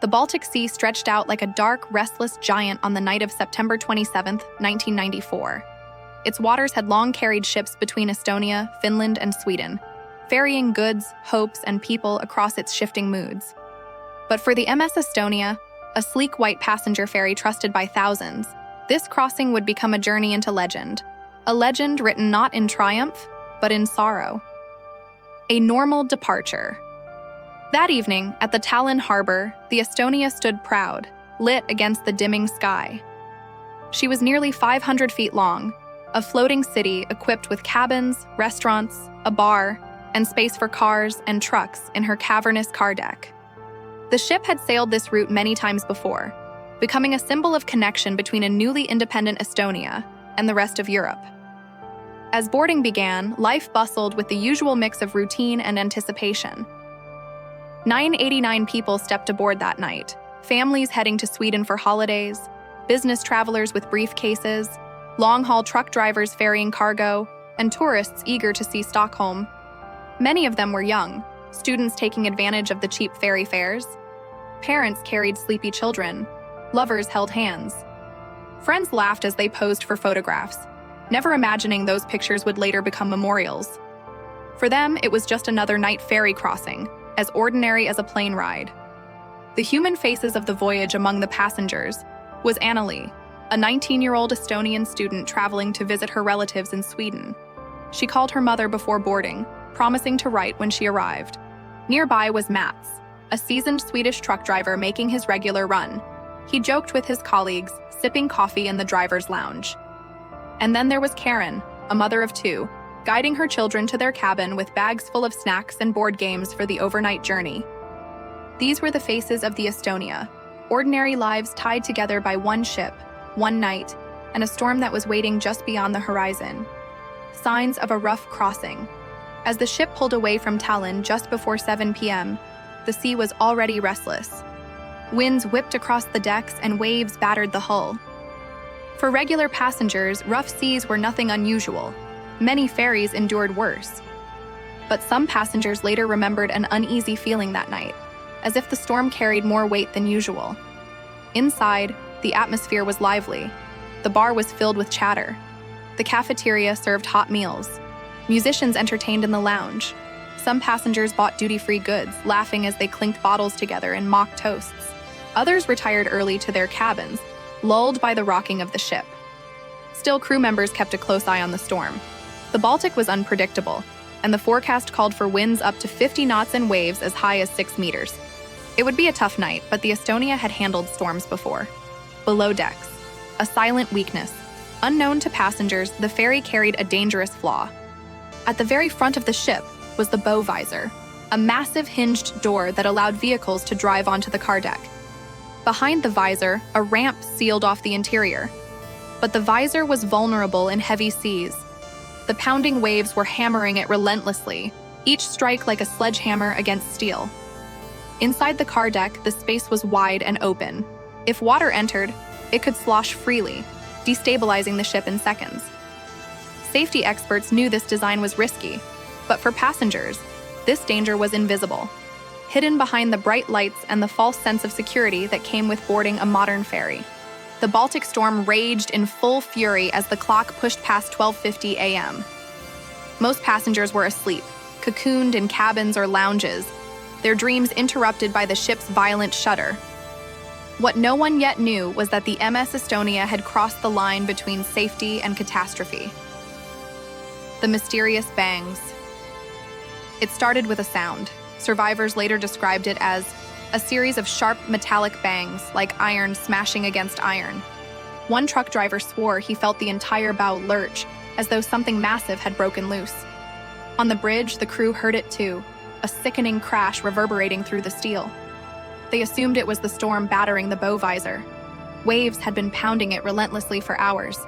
The Baltic Sea stretched out like a dark, restless giant on the night of September 27, 1994. Its waters had long carried ships between Estonia, Finland, and Sweden, ferrying goods, hopes, and people across its shifting moods. But for the MS Estonia, a sleek white passenger ferry trusted by thousands, this crossing would become a journey into legend. A legend written not in triumph, but in sorrow. A normal departure. That evening, at the Tallinn harbor, the Estonia stood proud, lit against the dimming sky. She was nearly 500 feet long, a floating city equipped with cabins, restaurants, a bar, and space for cars and trucks in her cavernous car deck. The ship had sailed this route many times before, becoming a symbol of connection between a newly independent Estonia and the rest of Europe. As boarding began, life bustled with the usual mix of routine and anticipation. 989 people stepped aboard that night, families heading to Sweden for holidays, business travelers with briefcases, long-haul truck drivers ferrying cargo, and tourists eager to see Stockholm. Many of them were young, students taking advantage of the cheap ferry fares. Parents carried sleepy children. Lovers held hands. Friends laughed as they posed for photographs, never imagining those pictures would later become memorials. For them, it was just another night ferry crossing, as ordinary as a plane ride. The human faces of the voyage among the passengers was Annalie, a 19-year-old Estonian student traveling to visit her relatives in Sweden. She called her mother before boarding, promising to write when she arrived. Nearby was Mats, a seasoned Swedish truck driver making his regular run. He joked with his colleagues, sipping coffee in the driver's lounge. And then there was Karen, a mother of two, guiding her children to their cabin with bags full of snacks and board games for the overnight journey. These were the faces of the Estonia, ordinary lives tied together by one ship, one night, and a storm that was waiting just beyond the horizon. Signs of a rough crossing. As the ship pulled away from Tallinn just before 7 p.m., the sea was already restless. Winds whipped across the decks and waves battered the hull. For regular passengers, rough seas were nothing unusual. Many ferries endured worse. But some passengers later remembered an uneasy feeling that night, as if the storm carried more weight than usual. Inside, the atmosphere was lively. The bar was filled with chatter. The cafeteria served hot meals. Musicians entertained in the lounge. Some passengers bought duty-free goods, laughing as they clinked bottles together and mock toasts. Others retired early to their cabins, lulled by the rocking of the ship. Still, crew members kept a close eye on the storm. The Baltic was unpredictable, and the forecast called for winds up to 50 knots and waves as high as 6 meters. It would be a tough night, but the Estonia had handled storms before. Below decks, a silent weakness. Unknown to passengers, the ferry carried a dangerous flaw. At the very front of the ship was the bow visor, a massive hinged door that allowed vehicles to drive onto the car deck. Behind the visor, a ramp sealed off the interior. But the visor was vulnerable in heavy seas. The pounding waves were hammering it relentlessly, each strike like a sledgehammer against steel. Inside the car deck, the space was wide and open. If water entered, it could slosh freely, destabilizing the ship in seconds. Safety experts knew this design was risky, but for passengers, this danger was invisible, hidden behind the bright lights and the false sense of security that came with boarding a modern ferry. The Baltic storm raged in full fury as the clock pushed past 12:50 a.m. Most passengers were asleep, cocooned in cabins or lounges, their dreams interrupted by the ship's violent shudder. What no one yet knew was that the MS Estonia had crossed the line between safety and catastrophe. The mysterious bangs. It started with a sound. Survivors later described it as a series of sharp metallic bangs, like iron smashing against iron. One truck driver swore he felt the entire bow lurch, as though something massive had broken loose. On the bridge, the crew heard it too, a sickening crash reverberating through the steel. They assumed it was the storm battering the bow visor. Waves had been pounding it relentlessly for hours.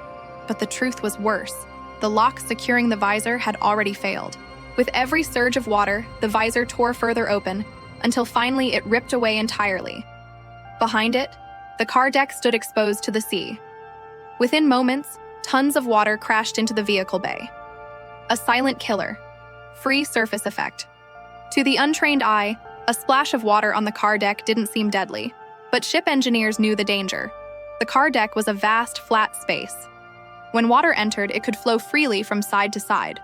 But the truth was worse. The lock securing the visor had already failed. With every surge of water, the visor tore further open, until finally it ripped away entirely. Behind it, the car deck stood exposed to the sea. Within moments, tons of water crashed into the vehicle bay. A silent killer. Free surface effect. To the untrained eye, a splash of water on the car deck didn't seem deadly, But ship engineers knew the danger. The car deck was a vast, flat space. When water entered, it could flow freely from side to side.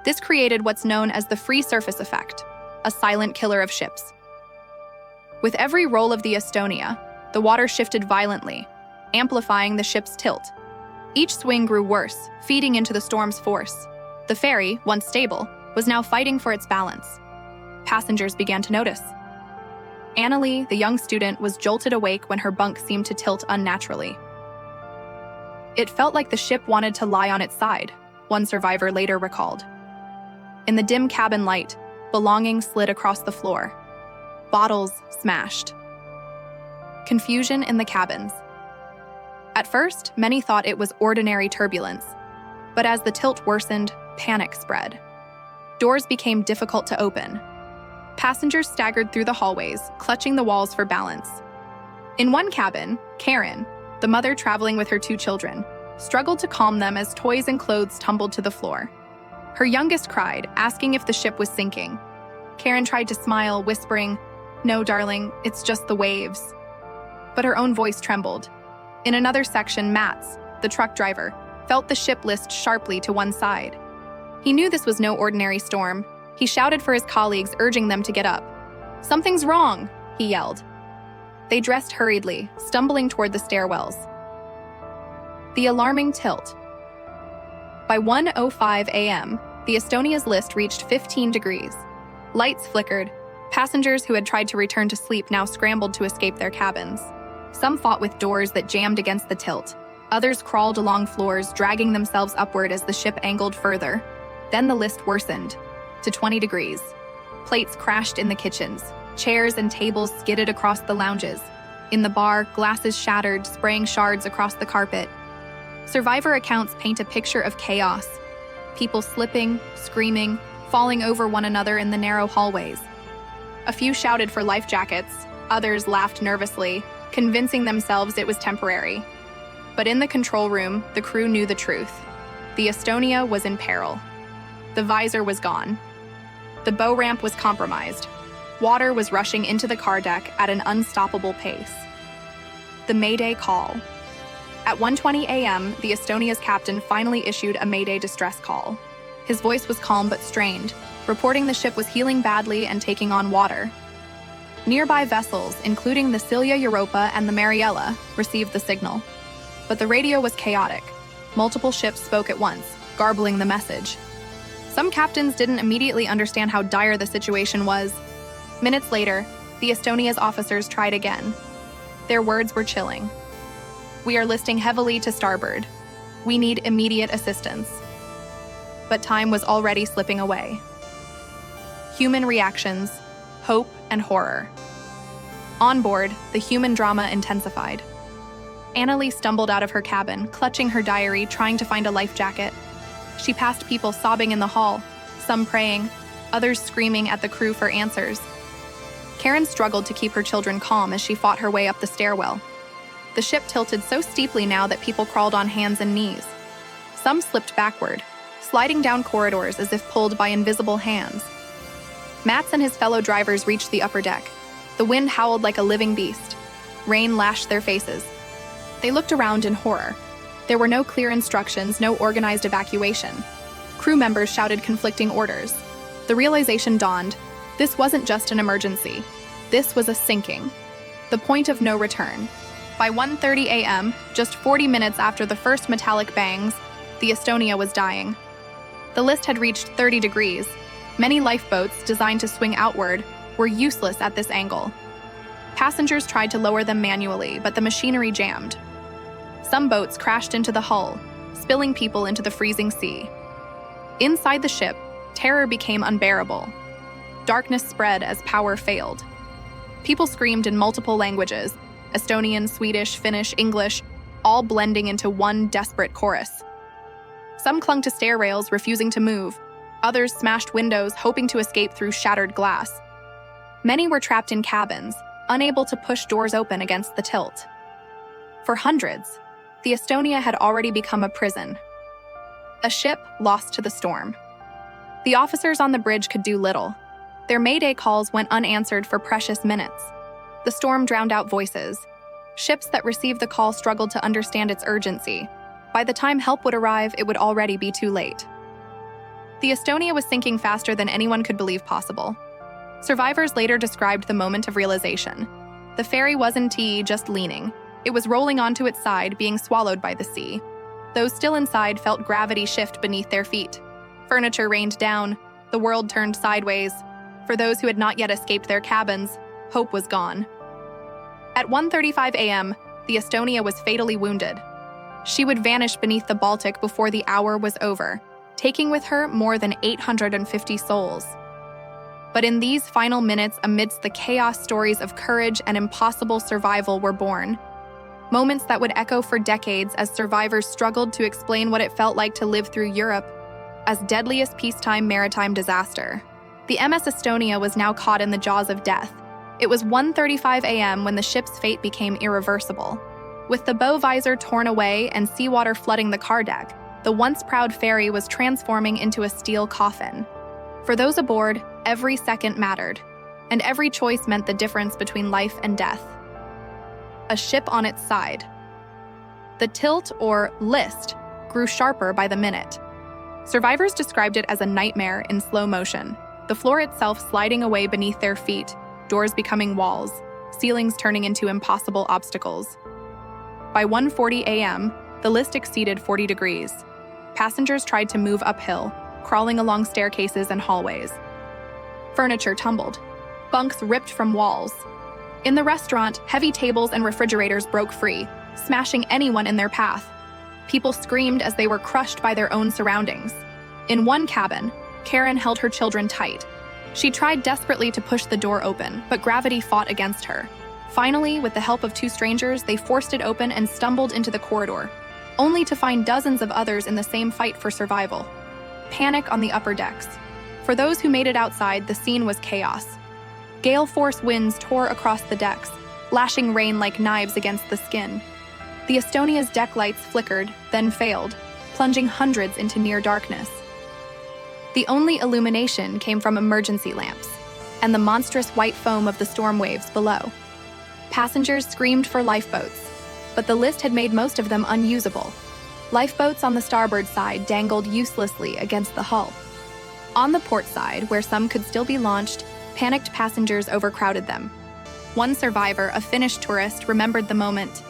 This created what's known as the free surface effect, a silent killer of ships. With every roll of the Estonia, the water shifted violently, amplifying the ship's tilt. Each swing grew worse, feeding into the storm's force. The ferry, once stable, was now fighting for its balance. Passengers began to notice. Annalie, the young student, was jolted awake when her bunk seemed to tilt unnaturally. It felt like the ship wanted to lie on its side, one survivor later recalled. In the dim cabin light, belongings slid across the floor. Bottles smashed. Confusion in the cabins. At first, many thought it was ordinary turbulence, but as the tilt worsened, panic spread. Doors became difficult to open. Passengers staggered through the hallways, clutching the walls for balance. In one cabin, Karen, the mother traveling with her 2 children, struggled to calm them as toys and clothes tumbled to the floor. Her youngest cried, asking if the ship was sinking. Karen tried to smile, whispering, "No, darling, it's just the waves." But her own voice trembled. In another section, Mats, the truck driver, felt the ship list sharply to one side. He knew this was no ordinary storm. He shouted for his colleagues, urging them to get up. "Something's wrong," he yelled. They dressed hurriedly, stumbling toward the stairwells. The alarming tilt. By 1:05 a.m., the Estonia's list reached 15 degrees. Lights flickered. Passengers who had tried to return to sleep now scrambled to escape their cabins. Some fought with doors that jammed against the tilt. Others crawled along floors, dragging themselves upward as the ship angled further. Then the list worsened to 20 degrees. Plates crashed in the kitchens. Chairs and tables skidded across the lounges. In the bar, glasses shattered, spraying shards across the carpet. Survivor accounts paint a picture of chaos. People slipping, screaming, falling over one another in the narrow hallways. A few shouted for life jackets. Others laughed nervously, convincing themselves it was temporary. But in the control room, the crew knew the truth. The Estonia was in peril. The visor was gone. The bow ramp was compromised. Water was rushing into the car deck at an unstoppable pace. The Mayday call. At 1:20 a.m., the Estonia's captain finally issued a Mayday distress call. His voice was calm but strained, reporting the ship was heeling badly and taking on water. Nearby vessels, including the Silja Europa and the Mariella, received the signal. But the radio was chaotic. Multiple ships spoke at once, garbling the message. Some captains didn't immediately understand how dire the situation was. Minutes later, the Estonia's officers tried again. Their words were chilling. "We are listing heavily to starboard. We need immediate assistance." But time was already slipping away. Human reactions, hope, and horror. On board, the human drama intensified. Annalie stumbled out of her cabin, clutching her diary, trying to find a life jacket. She passed people sobbing in the hall, some praying, others screaming at the crew for answers. Karen struggled to keep her children calm as she fought her way up the stairwell. The ship tilted so steeply now that people crawled on hands and knees. Some slipped backward, sliding down corridors as if pulled by invisible hands. Mats and his fellow drivers reached the upper deck. The wind howled like a living beast. Rain lashed their faces. They looked around in horror. There were no clear instructions, no organized evacuation. Crew members shouted conflicting orders. The realization dawned: this wasn't just an emergency. This was a sinking. The point of no return. By 1:30 a.m., just 40 minutes after the first metallic bangs, the Estonia was dying. The list had reached 30 degrees. Many lifeboats, designed to swing outward, were useless at this angle. Passengers tried to lower them manually, but the machinery jammed. Some boats crashed into the hull, spilling people into the freezing sea. Inside the ship, terror became unbearable. Darkness spread as power failed. People screamed in multiple languages: Estonian, Swedish, Finnish, English, all blending into one desperate chorus. Some clung to stair rails, refusing to move. Others smashed windows, hoping to escape through shattered glass. Many were trapped in cabins, unable to push doors open against the tilt. For hundreds, the Estonia had already become a prison. A ship lost to the storm. The officers on the bridge could do little. Their Mayday calls went unanswered for precious minutes. The storm drowned out voices. Ships that received the call struggled to understand its urgency. By the time help would arrive, it would already be too late. The Estonia was sinking faster than anyone could believe possible. Survivors later described the moment of realization. The ferry wasn't just leaning. It was rolling onto its side, being swallowed by the sea. Those still inside felt gravity shift beneath their feet. Furniture rained down. The world turned sideways. For those who had not yet escaped their cabins, hope was gone. At 1:35 a.m., the Estonia was fatally wounded. She would vanish beneath the Baltic before the hour was over, taking with her more than 850 souls. But in these final minutes, amidst the chaos, stories of courage and impossible survival were born. Moments that would echo for decades as survivors struggled to explain what it felt like to live through Europe as deadliest peacetime maritime disaster. The MS Estonia was now caught in the jaws of death. It was 1:35 a.m. when the ship's fate became irreversible. With the bow visor torn away and seawater flooding the car deck, the once proud ferry was transforming into a steel coffin. For those aboard, every second mattered, and every choice meant the difference between life and death. A ship on its side. The tilt, or list, grew sharper by the minute. Survivors described it as a nightmare in slow motion, the floor itself sliding away beneath their feet, doors becoming walls, ceilings turning into impossible obstacles. By 1:40 a.m., the list exceeded 40 degrees. Passengers tried to move uphill, crawling along staircases and hallways. Furniture tumbled. Bunks ripped from walls. In the restaurant, heavy tables and refrigerators broke free, smashing anyone in their path. People screamed as they were crushed by their own surroundings. In one cabin, Karen held her children tight. She tried desperately to push the door open, but gravity fought against her. Finally, with the help of two strangers, they forced it open and stumbled into the corridor, only to find dozens of others in the same fight for survival. Panic on the upper decks. For those who made it outside, the scene was chaos. Gale force winds tore across the decks, lashing rain like knives against the skin. The Estonia's deck lights flickered, then failed, plunging hundreds into near darkness. The only illumination came from emergency lamps and the monstrous white foam of the storm waves below. Passengers screamed for lifeboats, but the list had made most of them unusable. Lifeboats on the starboard side dangled uselessly against the hull. On the port side, where some could still be launched, panicked passengers overcrowded them. One survivor, a Finnish tourist, remembered the moment.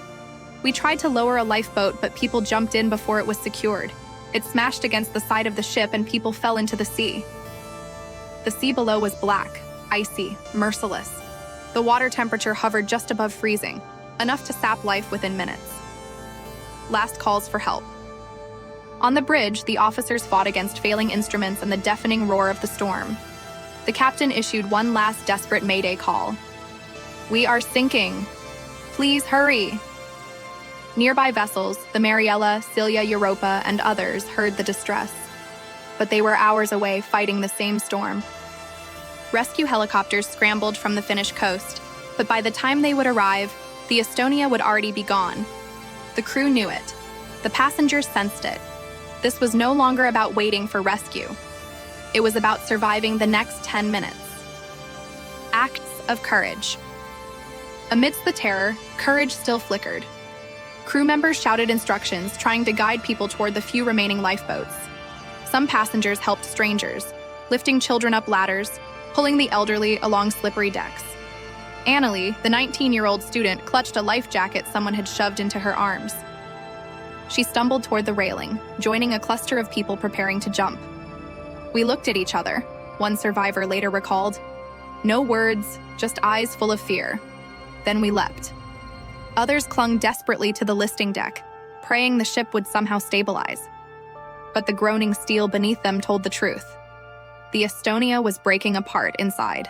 "We tried to lower a lifeboat, but people jumped in before it was secured. It smashed against the side of the ship and people fell into the sea." The sea below was black, icy, merciless. The water temperature hovered just above freezing, enough to sap life within minutes. Last calls for help. On the bridge, the officers fought against failing instruments and the deafening roar of the storm. The captain issued one last desperate mayday call. "We are sinking. Please hurry." Nearby vessels, the Mariella, Silja Europa, and others heard the distress. But they were hours away fighting the same storm. Rescue helicopters scrambled from the Finnish coast, but by the time they would arrive, the Estonia would already be gone. The crew knew it. The passengers sensed it. This was no longer about waiting for rescue. It was about surviving the next 10 minutes. Acts of courage. Amidst the terror, courage still flickered. Crew members shouted instructions, trying to guide people toward the few remaining lifeboats. Some passengers helped strangers, lifting children up ladders, pulling the elderly along slippery decks. Annalie, the 19-year-old student, clutched a life jacket someone had shoved into her arms. She stumbled toward the railing, joining a cluster of people preparing to jump. "We looked at each other," one survivor later recalled. "No words, just eyes full of fear. Then we leapt." Others clung desperately to the listing deck, praying the ship would somehow stabilize. But the groaning steel beneath them told the truth. The Estonia was breaking apart inside.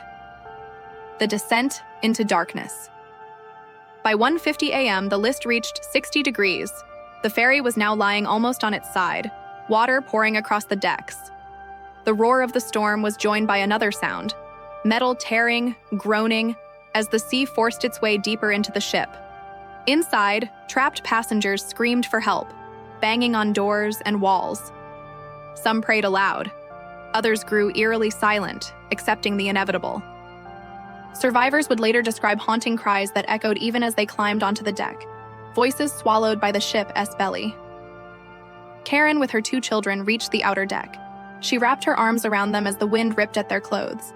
The descent into darkness. By 1:50 a.m., the list reached 60 degrees. The ferry was now lying almost on its side, water pouring across the decks. The roar of the storm was joined by another sound, metal tearing, groaning, as the sea forced its way deeper into the ship. Inside, trapped passengers screamed for help, banging on doors and walls. Some prayed aloud. Others grew eerily silent, accepting the inevitable. Survivors would later describe haunting cries that echoed even as they climbed onto the deck, voices swallowed by the ship's belly. Karen, with her 2 children, reached the outer deck. She wrapped her arms around them as the wind ripped at their clothes.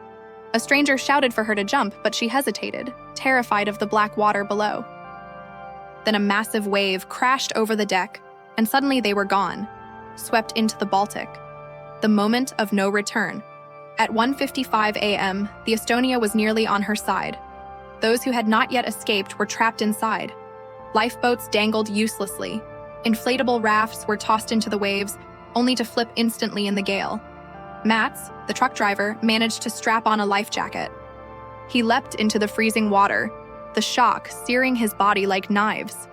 A stranger shouted for her to jump, but she hesitated, terrified of the black water below. Then a massive wave crashed over the deck, and suddenly they were gone, swept into the Baltic. The moment of no return. At 1:55 a.m., the Estonia was nearly on her side. Those who had not yet escaped were trapped inside. Lifeboats dangled uselessly. Inflatable rafts were tossed into the waves, only to flip instantly in the gale. Mats, the truck driver, managed to strap on a life jacket. He leapt into the freezing water, the shock searing his body like knives.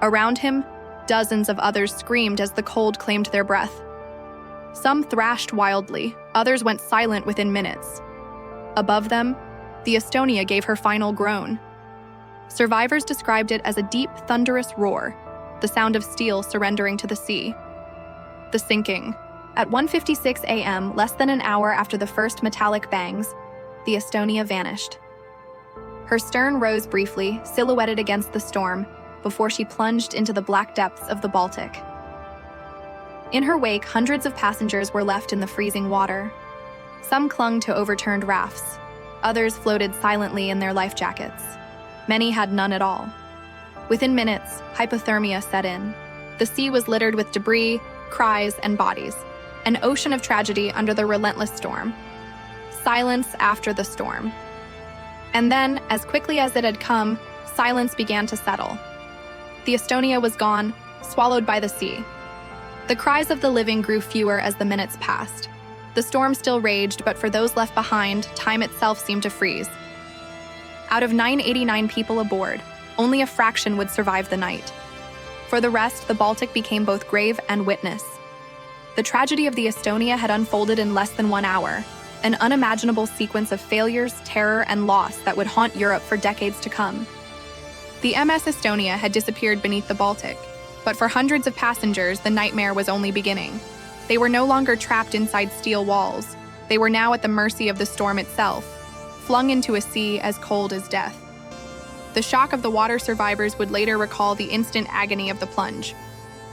Around him, dozens of others screamed as the cold claimed their breath. Some thrashed wildly, others went silent within minutes. Above them, the Estonia gave her final groan. Survivors described it as a deep, thunderous roar, the sound of steel surrendering to the sea. The sinking. At 1:56 a.m., less than an hour after the first metallic bangs, the Estonia vanished. Her stern rose briefly, silhouetted against the storm, before she plunged into the black depths of the Baltic. In her wake, hundreds of passengers were left in the freezing water. Some clung to overturned rafts. Others floated silently in their life jackets. Many had none at all. Within minutes, hypothermia set in. The sea was littered with debris, cries, and bodies. An ocean of tragedy under the relentless storm. Silence after the storm. And then, as quickly as it had come, silence began to settle. The Estonia was gone, swallowed by the sea. The cries of the living grew fewer as the minutes passed. The storm still raged, but for those left behind, time itself seemed to freeze. Out of 989 people aboard, only a fraction would survive the night. For the rest, the Baltic became both grave and witness. The tragedy of the Estonia had unfolded in less than 1 hour, an unimaginable sequence of failures, terror, and loss that would haunt Europe for decades to come. The MS Estonia had disappeared beneath the Baltic, but for hundreds of passengers, the nightmare was only beginning. They were no longer trapped inside steel walls. They were now at the mercy of the storm itself, flung into a sea as cold as death. The shock of the water survivors would later recall the instant agony of the plunge.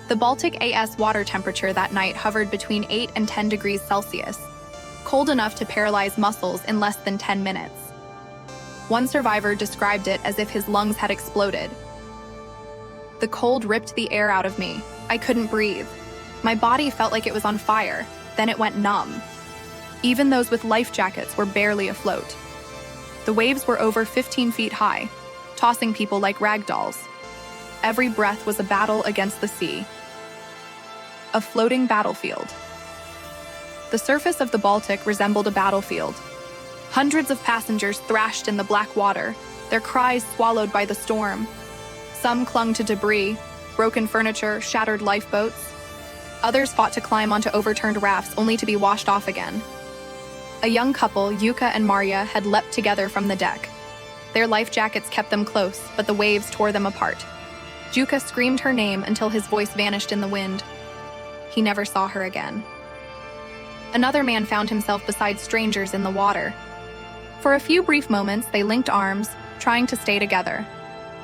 The Baltic AS water temperature that night hovered between 8 and 10 degrees Celsius, cold enough to paralyze muscles in less than 10 minutes. One survivor described it as if his lungs had exploded. The cold ripped the air out of me. I couldn't breathe. My body felt like it was on fire, then it went numb. Even those with life jackets were barely afloat. The waves were over 15 feet high, tossing people like rag dolls. Every breath was a battle against the sea. A floating battlefield. The surface of the Baltic resembled a battlefield. Hundreds of passengers thrashed in the black water, their cries swallowed by the storm. Some clung to debris, broken furniture, shattered lifeboats. Others fought to climb onto overturned rafts only to be washed off again. A young couple, Yuka and Marya, had leapt together from the deck. Their life jackets kept them close, but the waves tore them apart. Yuka screamed her name until his voice vanished in the wind. He never saw her again. Another man found himself beside strangers in the water. For a few brief moments, they linked arms, trying to stay together.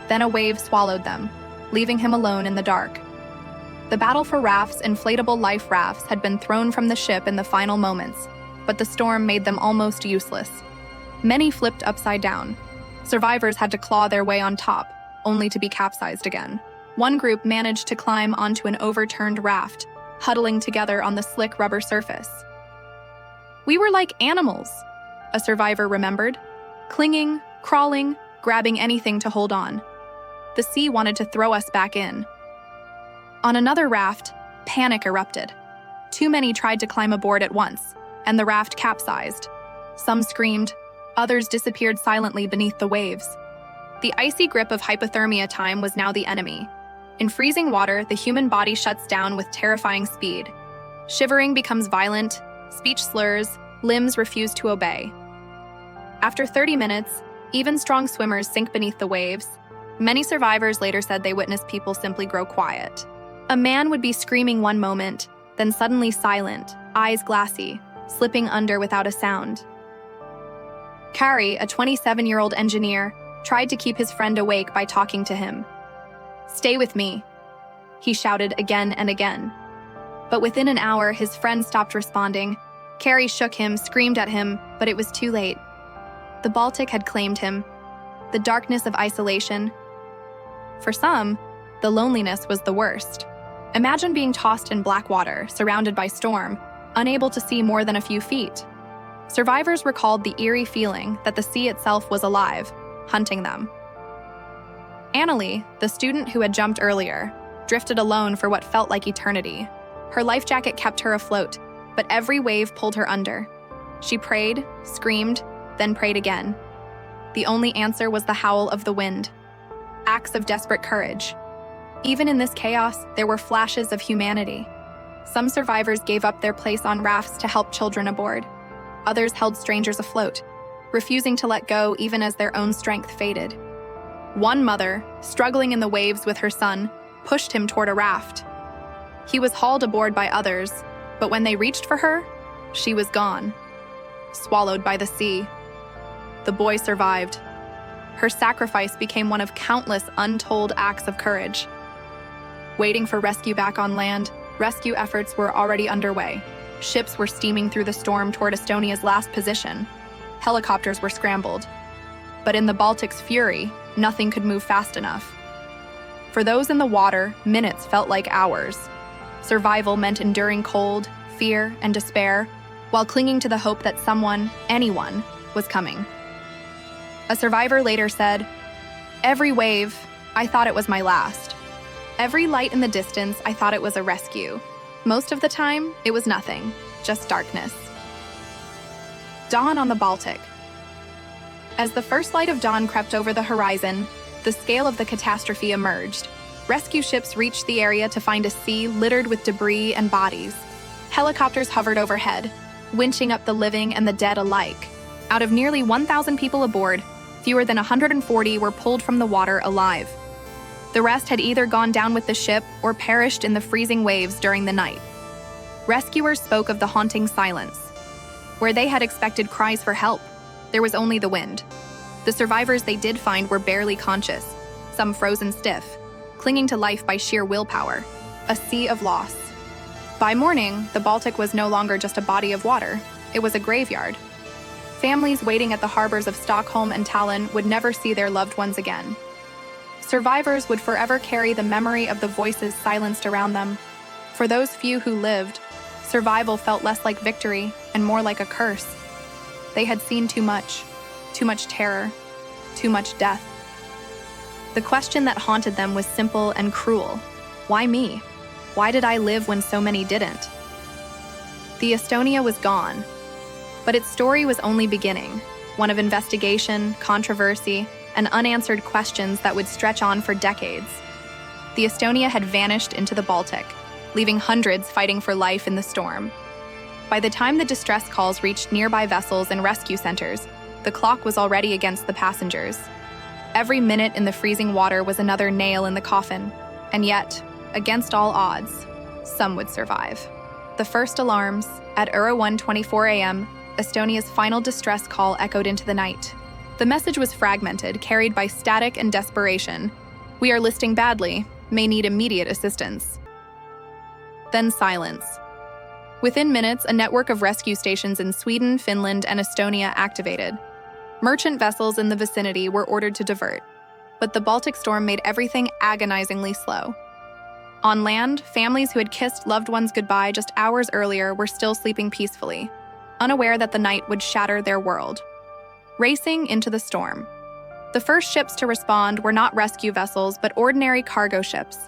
Then a wave swallowed them, leaving him alone in the dark. The battle for rafts, inflatable life rafts, had been thrown from the ship in the final moments, but the storm made them almost useless. Many flipped upside down. Survivors had to claw their way on top, only to be capsized again. One group managed to climb onto an overturned raft, huddling together on the slick rubber surface. "We were like animals," a survivor remembered, clinging, crawling, grabbing anything to hold on. The sea wanted to throw us back in. On another raft, panic erupted. Too many tried to climb aboard at once, and the raft capsized. Some screamed, others disappeared silently beneath the waves. The icy grip of hypothermia time was now the enemy. In freezing water, the human body shuts down with terrifying speed. Shivering becomes violent, speech slurs, limbs refuse to obey. After 30 minutes, even strong swimmers sink beneath the waves. Many survivors later said they witnessed people simply grow quiet. A man would be screaming one moment, then suddenly silent, eyes glassy, slipping under without a sound. Kari, a 27-year-old engineer, tried to keep his friend awake by talking to him. "Stay with me," he shouted again and again. But within an hour, his friend stopped responding. Kari shook him, screamed at him, but it was too late. The Baltic had claimed him. The darkness of isolation. For some, the loneliness was the worst. Imagine being tossed in black water, surrounded by storm, unable to see more than a few feet. Survivors recalled the eerie feeling that the sea itself was alive, hunting them. Annalie, the student who had jumped earlier, drifted alone for what felt like eternity. Her life jacket kept her afloat, but every wave pulled her under. She prayed, screamed, then prayed again. The only answer was the howl of the wind. Acts of desperate courage. Even in this chaos, there were flashes of humanity. Some survivors gave up their place on rafts to help children aboard. Others held strangers afloat, refusing to let go even as their own strength faded. One mother, struggling in the waves with her son, pushed him toward a raft. He was hauled aboard by others, but when they reached for her, she was gone, swallowed by the sea. The boy survived. Her sacrifice became one of countless untold acts of courage. Waiting for rescue back on land, rescue efforts were already underway. Ships were steaming through the storm toward Estonia's last position. Helicopters were scrambled. But in the Baltic's fury, nothing could move fast enough. For those in the water, minutes felt like hours. Survival meant enduring cold, fear, and despair, while clinging to the hope that someone, anyone, was coming. A survivor later said, "Every wave, I thought it was my last. Every light in the distance, I thought it was a rescue. Most of the time, it was nothing, just darkness." Dawn on the Baltic. As the first light of dawn crept over the horizon, the scale of the catastrophe emerged. Rescue ships reached the area to find a sea littered with debris and bodies. Helicopters hovered overhead, winching up the living and the dead alike. Out of nearly 1,000 people aboard, fewer than 140 were pulled from the water alive. The rest had either gone down with the ship or perished in the freezing waves during the night. Rescuers spoke of the haunting silence. Where they had expected cries for help, there was only the wind. The survivors they did find were barely conscious, some frozen stiff, clinging to life by sheer willpower, a sea of loss. By morning, the Baltic was no longer just a body of water, it was a graveyard. Families waiting at the harbors of Stockholm and Tallinn would never see their loved ones again. Survivors would forever carry the memory of the voices silenced around them. For those few who lived, survival felt less like victory and more like a curse. They had seen too much terror, too much death. The question that haunted them was simple and cruel. Why me? Why did I live when so many didn't? The Estonia was gone, but its story was only beginning, one of investigation, controversy, and unanswered questions that would stretch on for decades. The Estonia had vanished into the Baltic, leaving hundreds fighting for life in the storm. By the time the distress calls reached nearby vessels and rescue centers, the clock was already against the passengers. Every minute in the freezing water was another nail in the coffin, and yet, against all odds, some would survive. The first alarms, at 1:24 a.m., Estonia's final distress call echoed into the night. The message was fragmented, carried by static and desperation. "We are listing badly, may need immediate assistance." Then silence. Within minutes, a network of rescue stations in Sweden, Finland, and Estonia activated. Merchant vessels in the vicinity were ordered to divert, but the Baltic storm made everything agonizingly slow. On land, families who had kissed loved ones goodbye just hours earlier were still sleeping peacefully, unaware that the night would shatter their world. Racing into the storm. The first ships to respond were not rescue vessels, but ordinary cargo ships.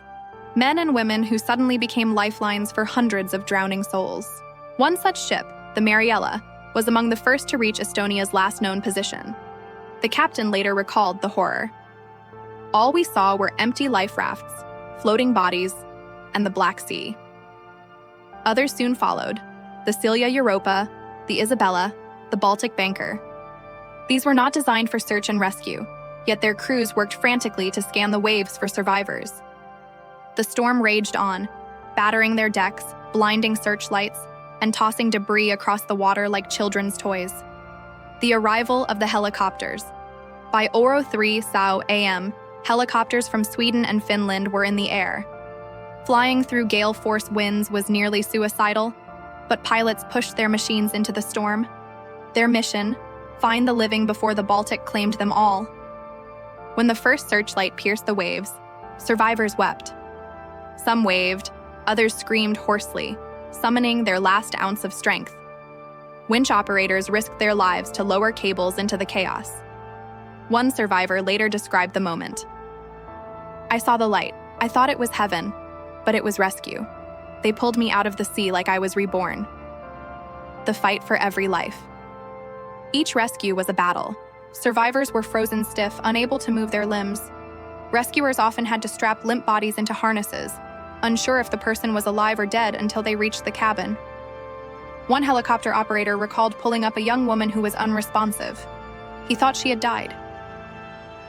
Men and women who suddenly became lifelines for hundreds of drowning souls. One such ship, the Mariella, was among the first to reach Estonia's last known position. The captain later recalled the horror. All we saw were empty life rafts, floating bodies, and the Black Sea. Others soon followed, the Silja Europa, the Isabella, the Baltic Banker. These were not designed for search and rescue, yet their crews worked frantically to scan the waves for survivors. The storm raged on, battering their decks, blinding searchlights, and tossing debris across the water like children's toys. The arrival of the helicopters. By 03 SAO AM, helicopters from Sweden and Finland were in the air. Flying through gale force winds was nearly suicidal, but pilots pushed their machines into the storm. Their mission: find the living before the Baltic claimed them all. When the first searchlight pierced the waves, survivors wept. Some waved, others screamed hoarsely, summoning their last ounce of strength. Winch operators risked their lives to lower cables into the chaos. One survivor later described the moment. "I saw the light. I thought it was heaven, but it was rescue. They pulled me out of the sea like I was reborn." The fight for every life. Each rescue was a battle. Survivors were frozen stiff, unable to move their limbs. Rescuers often had to strap limp bodies into harnesses, unsure if the person was alive or dead until they reached the cabin. One helicopter operator recalled pulling up a young woman who was unresponsive. He thought she had died.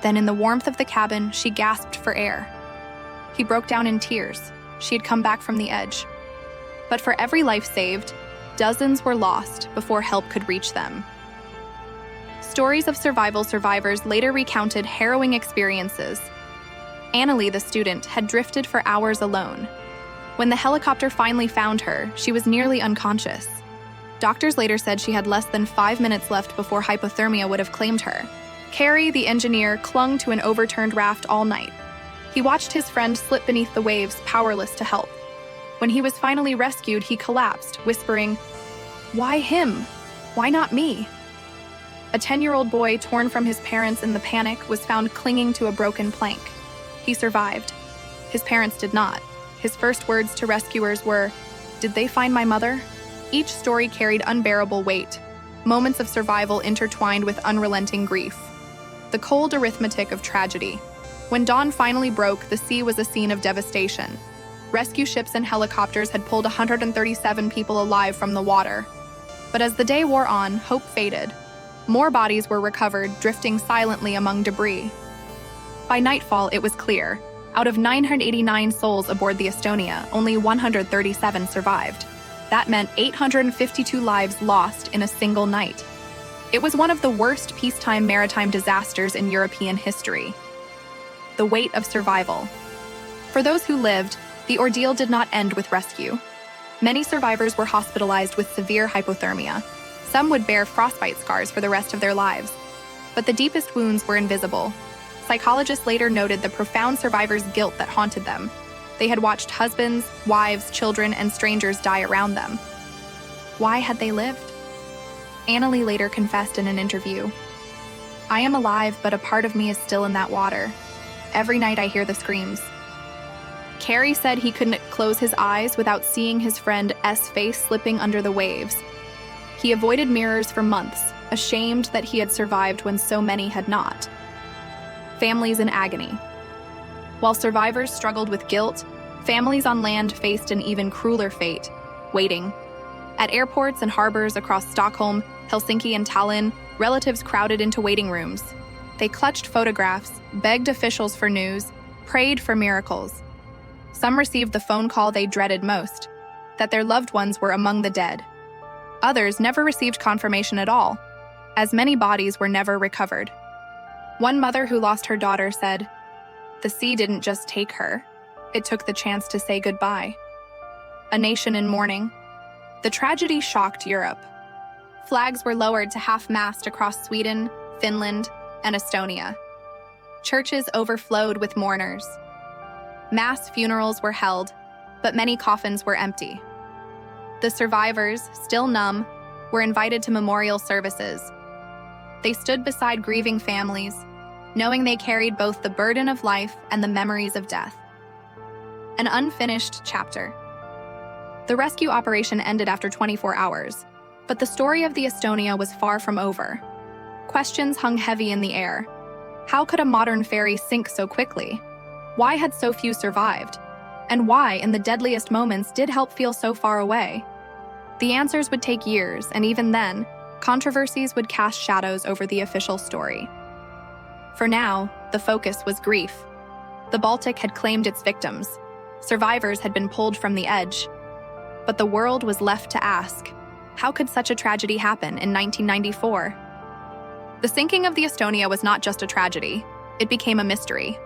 Then in the warmth of the cabin, she gasped for air. He broke down in tears. She had come back from the edge. But for every life saved, dozens were lost before help could reach them. Stories of survivors later recounted harrowing experiences. Annalie, the student, had drifted for hours alone. When the helicopter finally found her, she was nearly unconscious. Doctors later said she had less than 5 minutes left before hypothermia would have claimed her. Carrie, the engineer, clung to an overturned raft all night. He watched his friend slip beneath the waves, powerless to help. When he was finally rescued, he collapsed, whispering, "Why him? Why not me?" A 10-year-old boy, torn from his parents in the panic, was found clinging to a broken plank. He survived. His parents did not. His first words to rescuers were, "Did they find my mother?" Each story carried unbearable weight, moments of survival intertwined with unrelenting grief. The cold arithmetic of tragedy. When dawn finally broke, the sea was a scene of devastation. Rescue ships and helicopters had pulled 137 people alive from the water. But as the day wore on, hope faded. More bodies were recovered, drifting silently among debris. By nightfall, it was clear. Out of 989 souls aboard the Estonia, only 137 survived. That meant 852 lives lost in a single night. It was one of the worst peacetime maritime disasters in European history. The weight of survival. For those who lived, the ordeal did not end with rescue. Many survivors were hospitalized with severe hypothermia. Some would bear frostbite scars for the rest of their lives. But the deepest wounds were invisible. Psychologists later noted the profound survivors' guilt that haunted them. They had watched husbands, wives, children, and strangers die around them. Why had they lived? Annalie later confessed in an interview, "I am alive, but a part of me is still in that water. Every night I hear the screams." Carrie said he couldn't close his eyes without seeing his friend S' face slipping under the waves. He avoided mirrors for months, ashamed that he had survived when so many had not. Families in agony. While survivors struggled with guilt, families on land faced an even crueler fate: waiting. At airports and harbors across Stockholm, Helsinki, and Tallinn, relatives crowded into waiting rooms. They clutched photographs, begged officials for news, prayed for miracles. Some received the phone call they dreaded most, that their loved ones were among the dead. Others never received confirmation at all, as many bodies were never recovered. One mother who lost her daughter said, "The sea didn't just take her, it took the chance to say goodbye." A nation in mourning. The tragedy shocked Europe. Flags were lowered to half-mast across Sweden, Finland, and Estonia. Churches overflowed with mourners. Mass funerals were held, but many coffins were empty. The survivors, still numb, were invited to memorial services. They stood beside grieving families, knowing they carried both the burden of life and the memories of death. An unfinished chapter. The rescue operation ended after 24 hours, but the story of the Estonia was far from over. Questions hung heavy in the air. How could a modern ferry sink so quickly? Why had so few survived? And why, in the deadliest moments, did help feel so far away? The answers would take years, and even then, controversies would cast shadows over the official story. For now, the focus was grief. The Baltic had claimed its victims. Survivors had been pulled from the edge. But the world was left to ask, how could such a tragedy happen in 1994? The sinking of the Estonia was not just a tragedy, it became a mystery.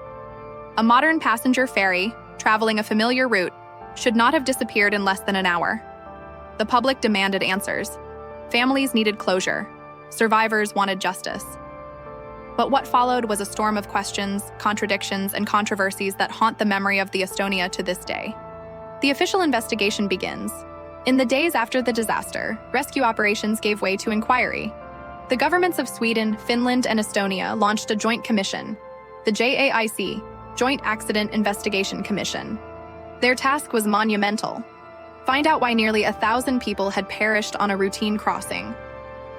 A modern passenger ferry, traveling a familiar route, should not have disappeared in less than an hour. The public demanded answers. Families needed closure. Survivors wanted justice. But what followed was a storm of questions, contradictions, and controversies that haunt the memory of the Estonia to this day. The official investigation begins. In the days after the disaster, rescue operations gave way to inquiry. The governments of Sweden, Finland, and Estonia launched a joint commission, the JAIC, Joint Accident Investigation Commission. Their task was monumental. Find out why nearly 1,000 people had perished on a routine crossing.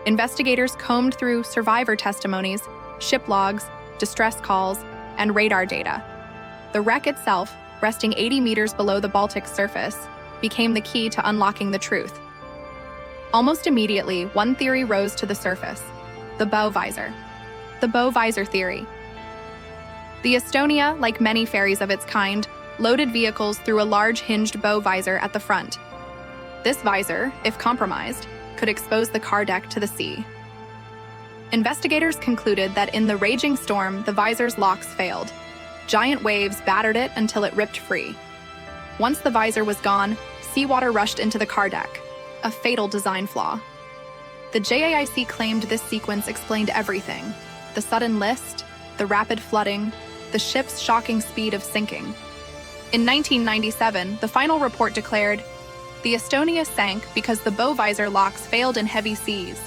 Investigators combed through survivor testimonies, ship logs, distress calls, and radar data. The wreck itself, resting 80 meters below the Baltic surface, became the key to unlocking the truth. Almost immediately, one theory rose to the surface: the bow visor. The bow visor theory. The Estonia, like many ferries of its kind, loaded vehicles through a large hinged bow visor at the front. This visor, if compromised, could expose the car deck to the sea. Investigators concluded that in the raging storm, the visor's locks failed. Giant waves battered it until it ripped free. Once the visor was gone, seawater rushed into the car deck, a fatal design flaw. The JAIC claimed this sequence explained everything: the sudden list, the rapid flooding, the ship's shocking speed of sinking. In 1997, the final report declared, the Estonia sank because the bow visor locks failed in heavy seas.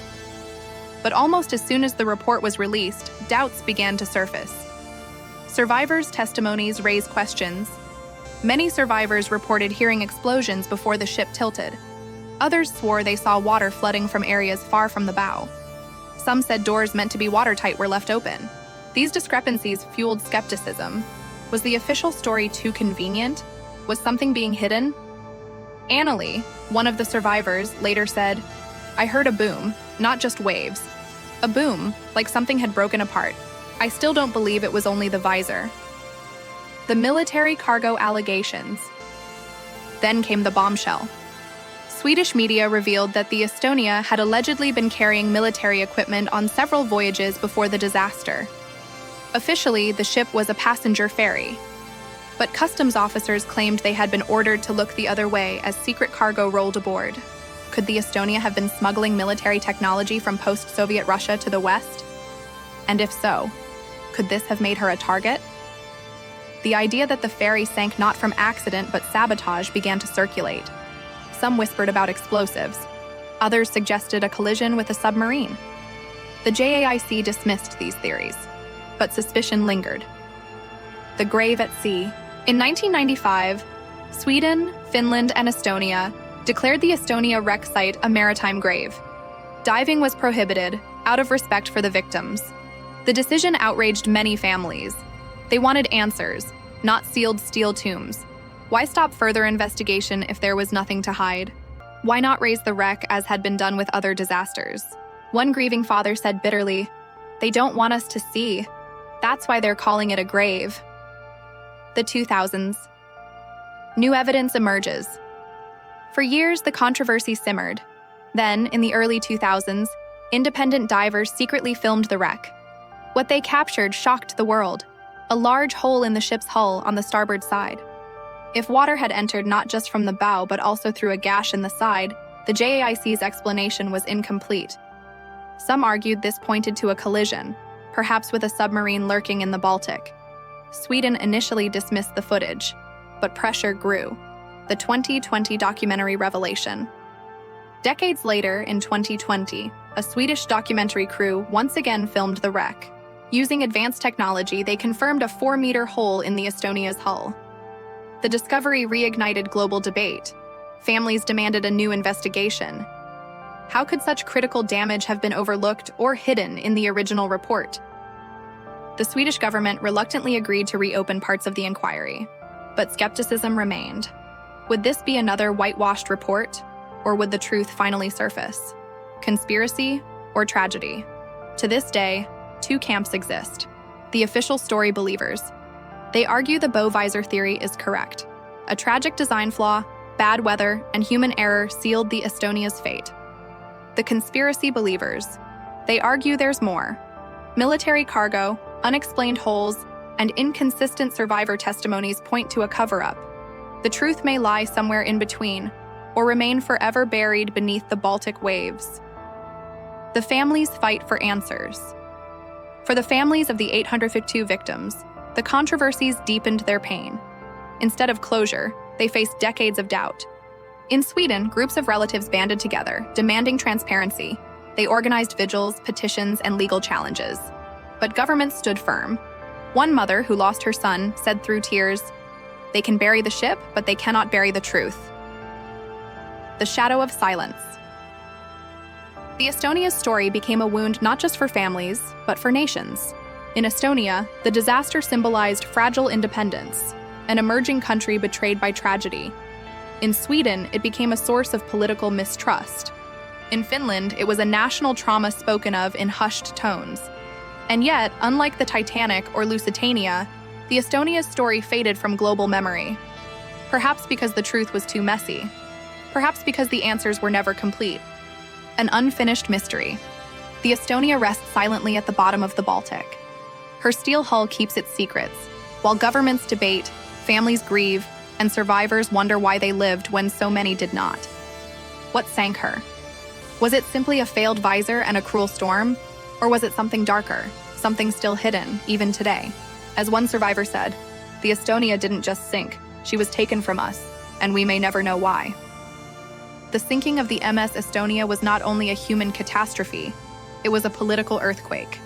But almost as soon as the report was released, doubts began to surface. Survivors' testimonies raised questions. Many survivors reported hearing explosions before the ship tilted. Others swore they saw water flooding from areas far from the bow. Some said doors meant to be watertight were left open. These discrepancies fueled skepticism. Was the official story too convenient? Was something being hidden? Annalie, one of the survivors, later said, "I heard a boom, not just waves. A boom, like something had broken apart. I still don't believe it was only the visor." The military cargo allegations. Then came the bombshell. Swedish media revealed that the Estonia had allegedly been carrying military equipment on several voyages before the disaster. Officially, the ship was a passenger ferry, but customs officers claimed they had been ordered to look the other way as secret cargo rolled aboard. Could the Estonia have been smuggling military technology from post-Soviet Russia to the West? And if so, could this have made her a target? The idea that the ferry sank not from accident but sabotage began to circulate. Some whispered about explosives. Others suggested a collision with a submarine. The JAIC dismissed these theories, but suspicion lingered. The grave at sea. In 1995, Sweden, Finland, and Estonia declared the Estonia wreck site a maritime grave. Diving was prohibited, out of respect for the victims. The decision outraged many families. They wanted answers, not sealed steel tombs. Why stop further investigation if there was nothing to hide? Why not raise the wreck as had been done with other disasters? One grieving father said bitterly, "They don't want us to see. That's why they're calling it a grave." The 2000s. New evidence emerges. For years, the controversy simmered. Then, in the early 2000s, independent divers secretly filmed the wreck. What they captured shocked the world: a large hole in the ship's hull on the starboard side. If water had entered not just from the bow but also through a gash in the side, the JAIC's explanation was incomplete. Some argued this pointed to a collision, perhaps with a submarine lurking in the Baltic. Sweden initially dismissed the footage, but pressure grew. The 2020 documentary revelation. Decades later, in 2020, a Swedish documentary crew once again filmed the wreck. Using advanced technology, they confirmed a 4-meter hole in the Estonia's hull. The discovery reignited global debate. Families demanded a new investigation. How could such critical damage have been overlooked or hidden in the original report? The Swedish government reluctantly agreed to reopen parts of the inquiry, but skepticism remained. Would this be another whitewashed report, or would the truth finally surface? Conspiracy or tragedy? To this day, two camps exist. The official story believers. They argue the bow visor theory is correct. A tragic design flaw, bad weather, and human error sealed the Estonia's fate. The conspiracy believers. They argue there's more. Military cargo, unexplained holes, and inconsistent survivor testimonies point to a cover-up. The truth may lie somewhere in between, or remain forever buried beneath the Baltic waves. The families fight for answers. For the families of the 852 victims, the controversies deepened their pain. Instead of closure, they faced decades of doubt. In Sweden, groups of relatives banded together, demanding transparency. They organized vigils, petitions, and legal challenges. But governments stood firm. One mother, who lost her son, said through tears, "They can bury the ship, but they cannot bury the truth." The shadow of silence. The Estonia's story became a wound not just for families, but for nations. In Estonia, the disaster symbolized fragile independence, an emerging country betrayed by tragedy. In Sweden, it became a source of political mistrust. In Finland, it was a national trauma spoken of in hushed tones. And yet, unlike the Titanic or Lusitania, the Estonia's story faded from global memory. Perhaps because the truth was too messy. Perhaps because the answers were never complete. An unfinished mystery. The Estonia rests silently at the bottom of the Baltic. Her steel hull keeps its secrets, while governments debate, families grieve, and survivors wonder why they lived when so many did not. What sank her? Was it simply a failed visor and a cruel storm? Or was it something darker, something still hidden, even today? As one survivor said, "The Estonia didn't just sink, she was taken from us, and we may never know why." The sinking of the MS Estonia was not only a human catastrophe, it was a political earthquake.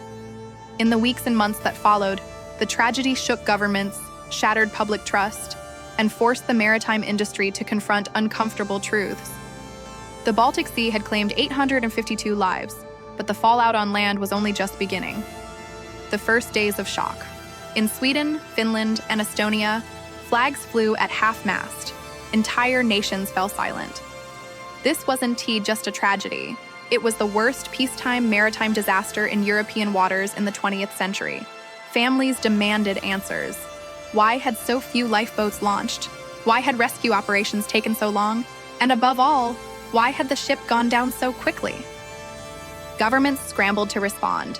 In the weeks and months that followed, the tragedy shook governments, shattered public trust, and forced the maritime industry to confront uncomfortable truths. The Baltic Sea had claimed 852 lives, but the fallout on land was only just beginning. The first days of shock. In Sweden, Finland, and Estonia, flags flew at half-mast. Entire nations fell silent. This wasn't just a tragedy. It was the worst peacetime maritime disaster in European waters in the 20th century. Families demanded answers. Why had so few lifeboats launched? Why had rescue operations taken so long? And above all, why had the ship gone down so quickly? Governments scrambled to respond.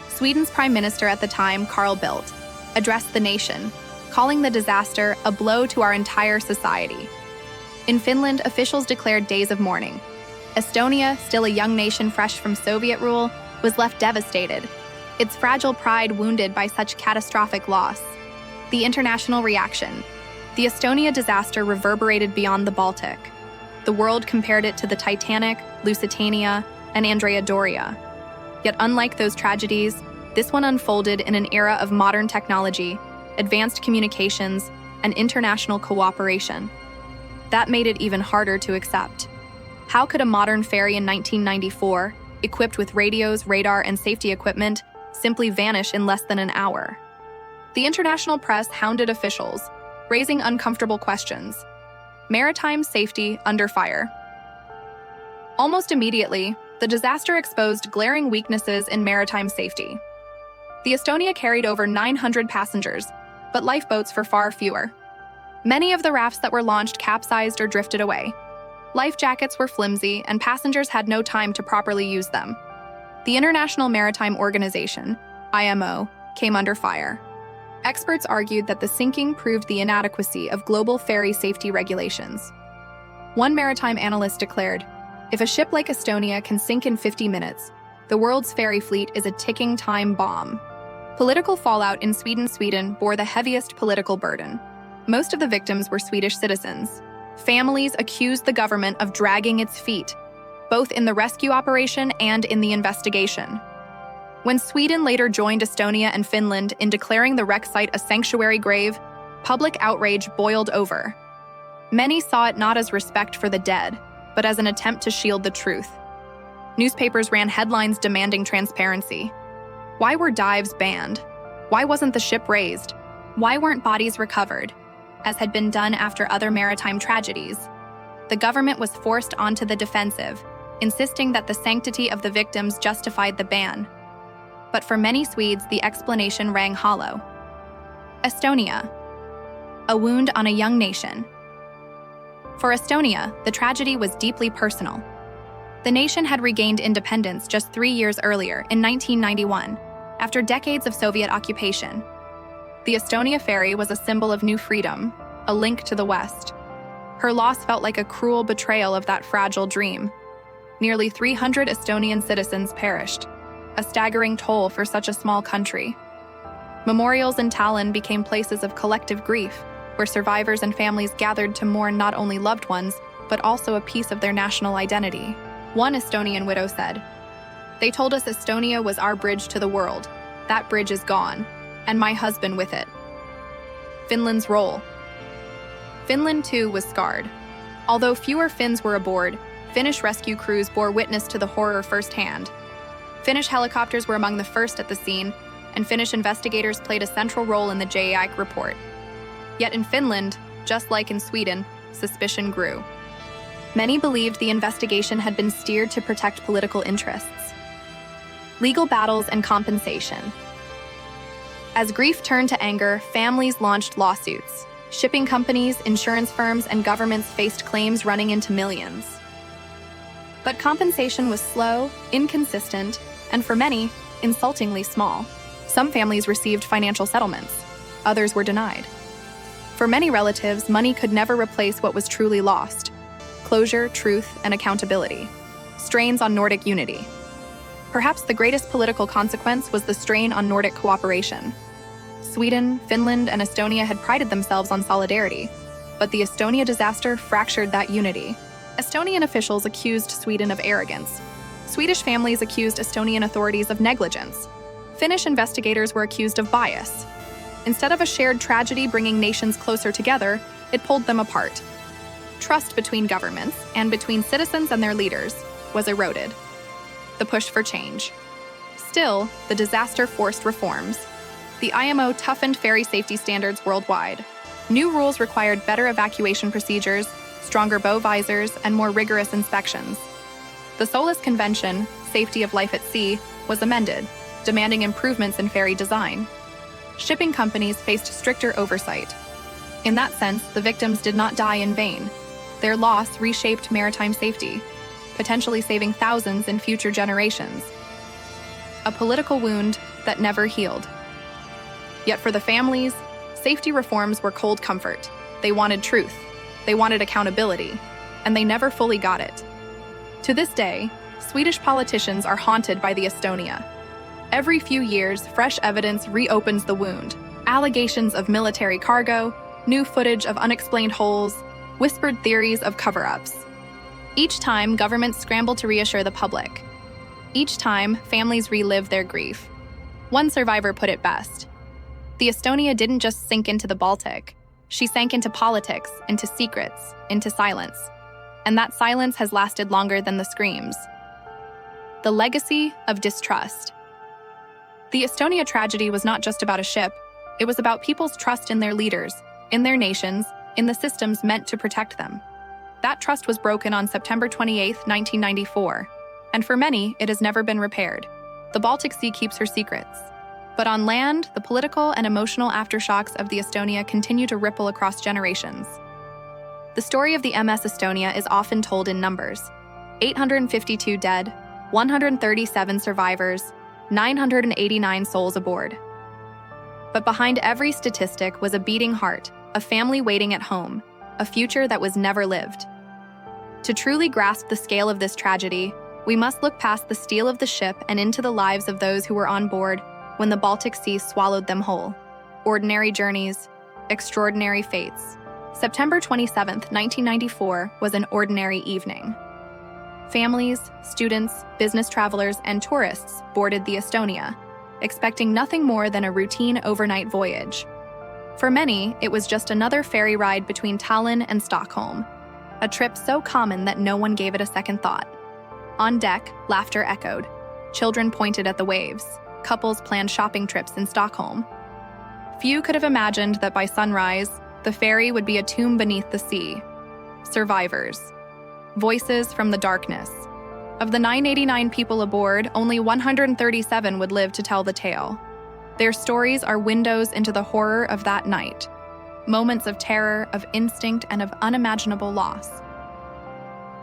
Sweden's Prime Minister at the time, Carl Bildt, addressed the nation, calling the disaster a blow to our entire society. In Finland, officials declared days of mourning. Estonia, still a young nation fresh from Soviet rule, was left devastated, its fragile pride wounded by such catastrophic loss. The international reaction. The Estonia disaster reverberated beyond the Baltic. The world compared it to the Titanic, Lusitania, and Andrea Doria. Yet unlike those tragedies, this one unfolded in an era of modern technology, advanced communications, and international cooperation. That made it even harder to accept. How could a modern ferry in 1994, equipped with radios, radar, and safety equipment, simply vanish in less than an hour? The international press hounded officials, raising uncomfortable questions. Maritime safety under fire. Almost immediately, the disaster exposed glaring weaknesses in maritime safety. The Estonia carried over 900 passengers, but lifeboats for far fewer. Many of the rafts that were launched capsized or drifted away. Life jackets were flimsy, and passengers had no time to properly use them. The International Maritime Organization, IMO, came under fire. Experts argued that the sinking proved the inadequacy of global ferry safety regulations. One maritime analyst declared, "If a ship like Estonia can sink in 50 minutes, the world's ferry fleet is a ticking time bomb." Political fallout in Sweden bore the heaviest political burden. Most of the victims were Swedish citizens. Families accused the government of dragging its feet, both in the rescue operation and in the investigation. When Sweden later joined Estonia and Finland in declaring the wreck site a sanctuary grave, public outrage boiled over. Many saw it not as respect for the dead, but as an attempt to shield the truth. Newspapers ran headlines demanding transparency. Why were dives banned? Why wasn't the ship raised? Why weren't bodies recovered, as had been done after other maritime tragedies? The government was forced onto the defensive, insisting that the sanctity of the victims justified the ban. But for many Swedes, the explanation rang hollow. Estonia, a wound on a young nation. For Estonia, the tragedy was deeply personal. The nation had regained independence just 3 years earlier, in 1991. After decades of Soviet occupation, the Estonia ferry was a symbol of new freedom, a link to the West. Her loss felt like a cruel betrayal of that fragile dream. Nearly 300 Estonian citizens perished, a staggering toll for such a small country. Memorials in Tallinn became places of collective grief, where survivors and families gathered to mourn not only loved ones, but also a piece of their national identity. One Estonian widow said, "They told us Estonia was our bridge to the world. That bridge is gone, and my husband with it." Finland's role. Finland, too, was scarred. Although fewer Finns were aboard, Finnish rescue crews bore witness to the horror firsthand. Finnish helicopters were among the first at the scene, and Finnish investigators played a central role in the JAIC report. Yet in Finland, just like in Sweden, suspicion grew. Many believed the investigation had been steered to protect political interests. Legal battles and compensation. As grief turned to anger, families launched lawsuits. Shipping companies, insurance firms, and governments faced claims running into millions. But compensation was slow, inconsistent, and for many, insultingly small. Some families received financial settlements. Others were denied. For many relatives, money could never replace what was truly lost: closure, truth, and accountability. Strains on Nordic unity. Perhaps the greatest political consequence was the strain on Nordic cooperation. Sweden, Finland, and Estonia had prided themselves on solidarity, but the Estonia disaster fractured that unity. Estonian officials accused Sweden of arrogance. Swedish families accused Estonian authorities of negligence. Finnish investigators were accused of bias. Instead of a shared tragedy bringing nations closer together, it pulled them apart. Trust between governments and between citizens and their leaders was eroded. The push for change. Still, the disaster forced reforms. The IMO toughened ferry safety standards worldwide. New rules required better evacuation procedures, stronger bow visors, and more rigorous inspections. The Solis Convention, Safety of Life at Sea, was amended, demanding improvements in ferry design. Shipping companies faced stricter oversight. In that sense, the victims did not die in vain. Their loss reshaped maritime safety, potentially saving thousands in future generations. A political wound that never healed. Yet for the families, safety reforms were cold comfort. They wanted truth, they wanted accountability, and they never fully got it. To this day, Swedish politicians are haunted by the Estonia. Every few years, fresh evidence reopens the wound. Allegations of military cargo, new footage of unexplained holes, whispered theories of cover-ups. Each time, governments scramble to reassure the public. Each time, families relive their grief. One survivor put it best: the Estonia didn't just sink into the Baltic. She sank into politics, into secrets, into silence. And that silence has lasted longer than the screams. The legacy of distrust. The Estonia tragedy was not just about a ship. It was about people's trust in their leaders, in their nations, in the systems meant to protect them. That trust was broken on September 28, 1994. And for many, it has never been repaired. The Baltic Sea keeps her secrets. But on land, the political and emotional aftershocks of the Estonia continue to ripple across generations. The story of the MS Estonia is often told in numbers: 852 dead, 137 survivors, 989 souls aboard. But behind every statistic was a beating heart, a family waiting at home, a future that was never lived. To truly grasp the scale of this tragedy, we must look past the steel of the ship and into the lives of those who were on board when the Baltic Sea swallowed them whole. Ordinary journeys, extraordinary fates. September 27, 1994 was an ordinary evening. Families, students, business travelers, and tourists boarded the Estonia, expecting nothing more than a routine overnight voyage. For many, it was just another ferry ride between Tallinn and Stockholm, a trip so common that no one gave it a second thought. On deck, laughter echoed. Children pointed at the waves. Couples planned shopping trips in Stockholm. Few could have imagined that by sunrise, the ferry would be a tomb beneath the sea. Survivors. Voices from the darkness. Of the 989 people aboard, only 137 would live to tell the tale. Their stories are windows into the horror of that night. Moments of terror, of instinct, and of unimaginable loss.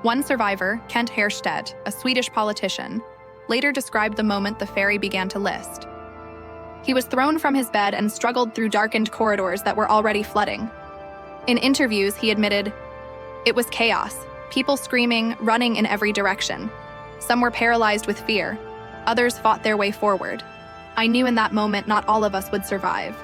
One survivor, Kent Härstedt, a Swedish politician, later described the moment the ferry began to list. He was thrown from his bed and struggled through darkened corridors that were already flooding. In interviews, he admitted, "It was chaos, people screaming, running in every direction. Some were paralyzed with fear. Others fought their way forward. I knew in that moment not all of us would survive."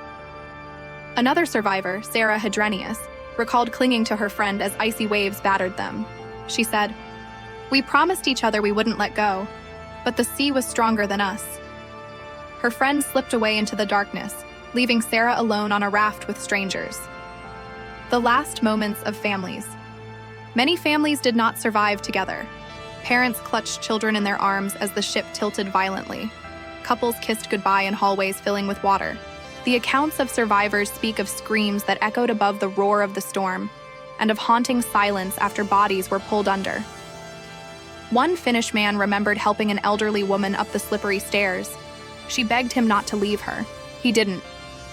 Another survivor, Sarah Hadrenius, recalled clinging to her friend as icy waves battered them. She said, "We promised each other we wouldn't let go, but the sea was stronger than us." Her friend slipped away into the darkness, leaving Sarah alone on a raft with strangers. The last moments of families. Many families did not survive together. Parents clutched children in their arms as the ship tilted violently. Couples kissed goodbye in hallways filling with water. The accounts of survivors speak of screams that echoed above the roar of the storm, and of haunting silence after bodies were pulled under. One Finnish man remembered helping an elderly woman up the slippery stairs. She begged him not to leave her. He didn't,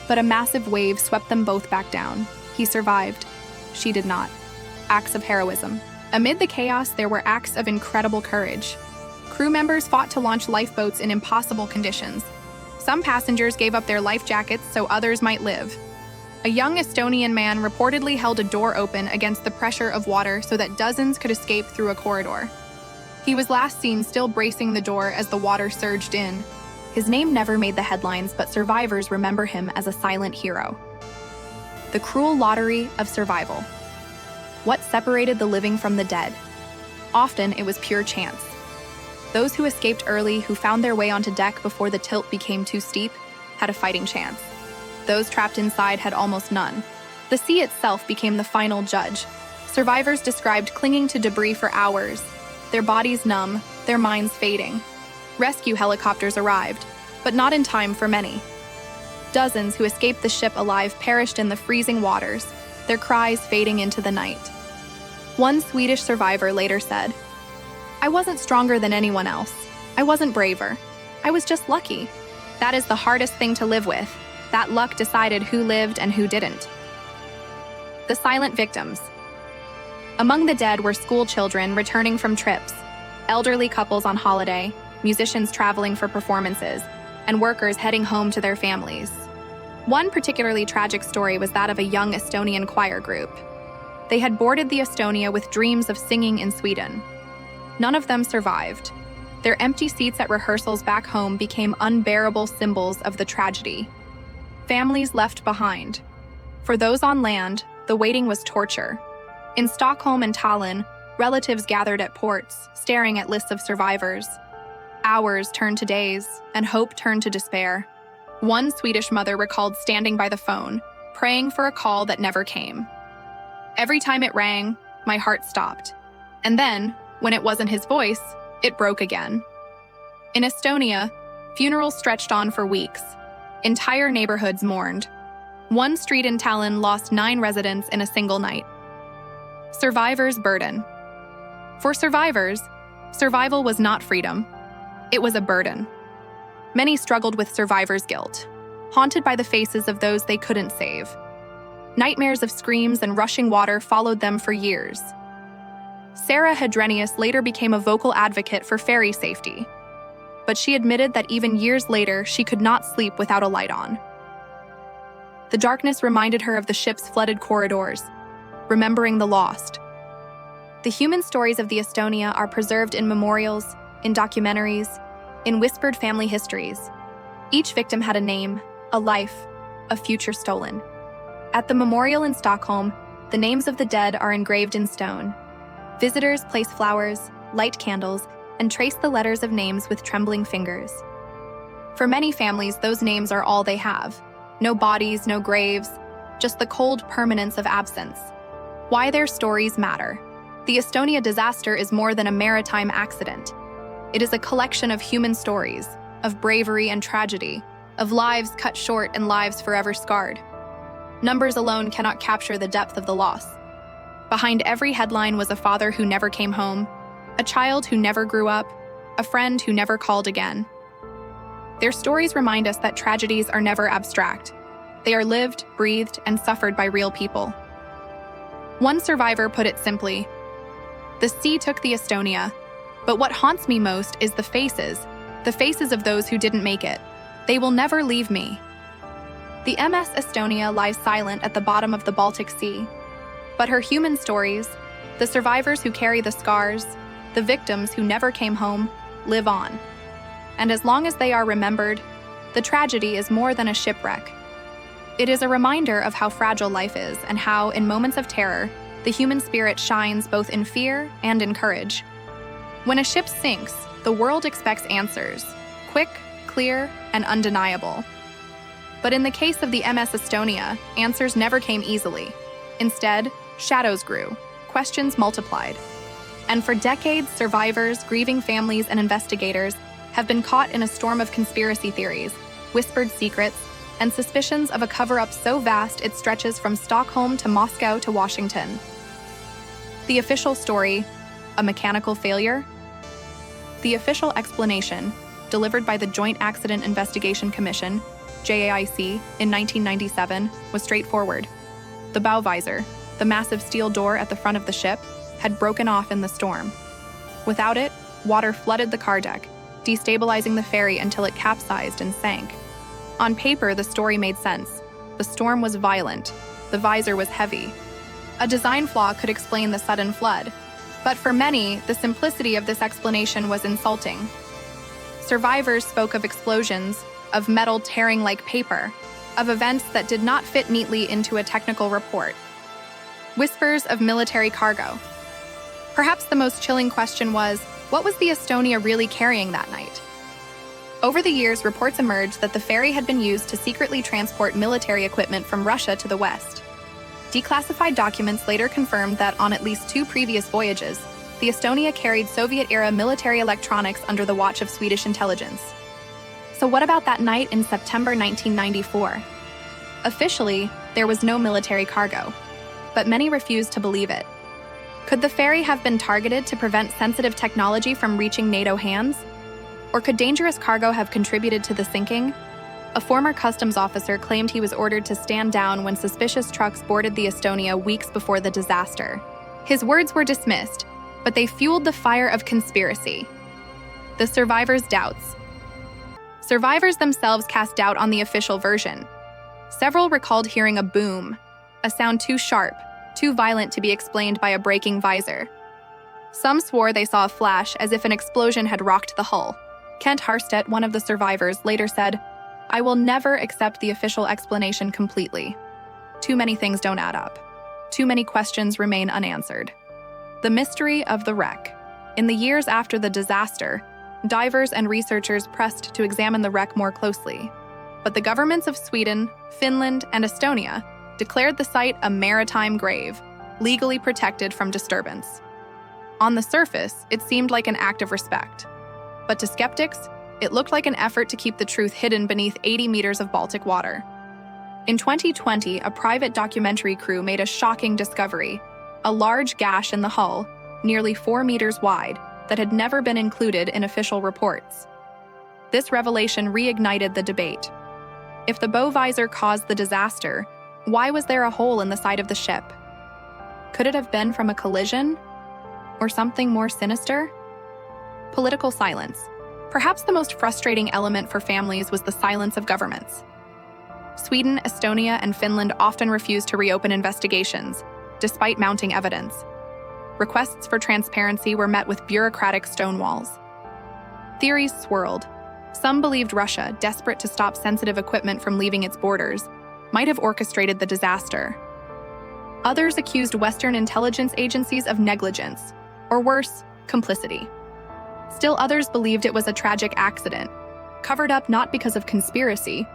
but a massive wave swept them both back down. He survived. She did not. Acts of heroism. Amid the chaos, there were acts of incredible courage. Crew members fought to launch lifeboats in impossible conditions. Some passengers gave up their life jackets so others might live. A young Estonian man reportedly held a door open against the pressure of water so that dozens could escape through a corridor. He was last seen still bracing the door as the water surged in. His name never made the headlines, but survivors remember him as a silent hero. The cruel lottery of survival. What separated the living from the dead? Often it was pure chance. Those who escaped early, who found their way onto deck before the tilt became too steep, had a fighting chance. Those trapped inside had almost none. The sea itself became the final judge. Survivors described clinging to debris for hours, their bodies numb, their minds fading. Rescue helicopters arrived, but not in time for many. Dozens who escaped the ship alive perished in the freezing waters, their cries fading into the night. One Swedish survivor later said, "I wasn't stronger than anyone else. I wasn't braver. I was just lucky. That is the hardest thing to live with. That luck decided who lived and who didn't." The silent victims. Among the dead were school children returning from trips, elderly couples on holiday, musicians traveling for performances, and workers heading home to their families. One particularly tragic story was that of a young Estonian choir group. They had boarded the Estonia with dreams of singing in Sweden. None of them survived. Their empty seats at rehearsals back home became unbearable symbols of the tragedy. Families left behind. For those on land, the waiting was torture. In Stockholm and Tallinn, relatives gathered at ports, staring at lists of survivors. Hours turned to days, and hope turned to despair. One Swedish mother recalled standing by the phone, praying for a call that never came. "Every time it rang, my heart stopped. And then, when it wasn't his voice, it broke again." In Estonia, funerals stretched on for weeks. Entire neighborhoods mourned. One street in Tallinn lost 9 residents in a single night. Survivors' burden. For survivors, survival was not freedom. It was a burden. Many struggled with survivor's guilt, haunted by the faces of those they couldn't save. Nightmares of screams and rushing water followed them for years. Sarah Hadrenius later became a vocal advocate for ferry safety, but she admitted that even years later, she could not sleep without a light on. The darkness reminded her of the ship's flooded corridors, remembering the lost. The human stories of the Estonia are preserved in memorials, in documentaries, in whispered family histories. Each victim had a name, a life, a future stolen. At the memorial in Stockholm, the names of the dead are engraved in stone. Visitors place flowers, light candles, and trace the letters of names with trembling fingers. For many families, those names are all they have. No bodies, no graves, just the cold permanence of absence. Why their stories matter. The Estonia disaster is more than a maritime accident. It is a collection of human stories, of bravery and tragedy, of lives cut short and lives forever scarred. Numbers alone cannot capture the depth of the loss. Behind every headline was a father who never came home, a child who never grew up, a friend who never called again. Their stories remind us that tragedies are never abstract. They are lived, breathed, and suffered by real people. One survivor put it simply, "The sea took the Estonia, but what haunts me most is the faces of those who didn't make it, They will never leave me. The MS Estonia lies silent at the bottom of the Baltic Sea. But her human stories, the survivors who carry the scars, the victims who never came home, live on. And as long as they are remembered, the tragedy is more than a shipwreck. It is a reminder of how fragile life is and how, in moments of terror, the human spirit shines both in fear and in courage. When a ship sinks, the world expects answers, quick, clear, and undeniable. But in the case of the MS Estonia, answers never came easily. Instead, shadows grew, questions multiplied. And for decades, survivors, grieving families, and investigators have been caught in a storm of conspiracy theories, whispered secrets, and suspicions of a cover-up so vast it stretches from Stockholm to Moscow to Washington. The official story: a mechanical failure? The official explanation, delivered by the Joint Accident Investigation Commission, JAIC, in 1997, was straightforward. The bow visor, the massive steel door at the front of the ship, had broken off in the storm. Without it, water flooded the car deck, destabilizing the ferry until it capsized and sank. On paper, the story made sense. The storm was violent. The visor was heavy. A design flaw could explain the sudden flood. But for many, the simplicity of this explanation was insulting. Survivors spoke of explosions, of metal tearing like paper, of events that did not fit neatly into a technical report. Whispers of military cargo. Perhaps the most chilling question was, what was the Estonia really carrying that night? Over the years, reports emerged that the ferry had been used to secretly transport military equipment from Russia to the West. Declassified documents later confirmed that on at least 2 previous voyages, the Estonia carried Soviet-era military electronics under the watch of Swedish intelligence. So what about that night in September 1994? Officially, there was no military cargo, but many refused to believe it. Could the ferry have been targeted to prevent sensitive technology from reaching NATO hands? Or could dangerous cargo have contributed to the sinking? A former customs officer claimed he was ordered to stand down when suspicious trucks boarded the Estonia weeks before the disaster. His words were dismissed, but they fueled the fire of conspiracy. The survivors' doubts. Survivors themselves cast doubt on the official version. Several recalled hearing a boom, a sound too sharp, too violent to be explained by a breaking visor. Some swore they saw a flash as if an explosion had rocked the hull. Kent Harstedt, one of the survivors, later said, "I will never accept the official explanation completely. Too many things don't add up. Too many questions remain unanswered." The mystery of the wreck. In the years after the disaster, divers and researchers pressed to examine the wreck more closely. But the governments of Sweden, Finland, and Estonia declared the site a maritime grave, legally protected from disturbance. On the surface, it seemed like an act of respect. But to skeptics, it looked like an effort to keep the truth hidden beneath 80 meters of Baltic water. In 2020, a private documentary crew made a shocking discovery: a large gash in the hull, nearly 4 meters wide, that had never been included in official reports. This revelation reignited the debate. If the bow visor caused the disaster, why was there a hole in the side of the ship? Could it have been from a collision? Or something more sinister? Political silence. Perhaps the most frustrating element for families was the silence of governments. Sweden, Estonia, and Finland often refused to reopen investigations, despite mounting evidence. Requests for transparency were met with bureaucratic stonewalls. Theories swirled. Some believed Russia, desperate to stop sensitive equipment from leaving its borders, might have orchestrated the disaster. Others accused Western intelligence agencies of negligence, or worse, complicity. Still others believed it was a tragic accident, covered up not because of conspiracy,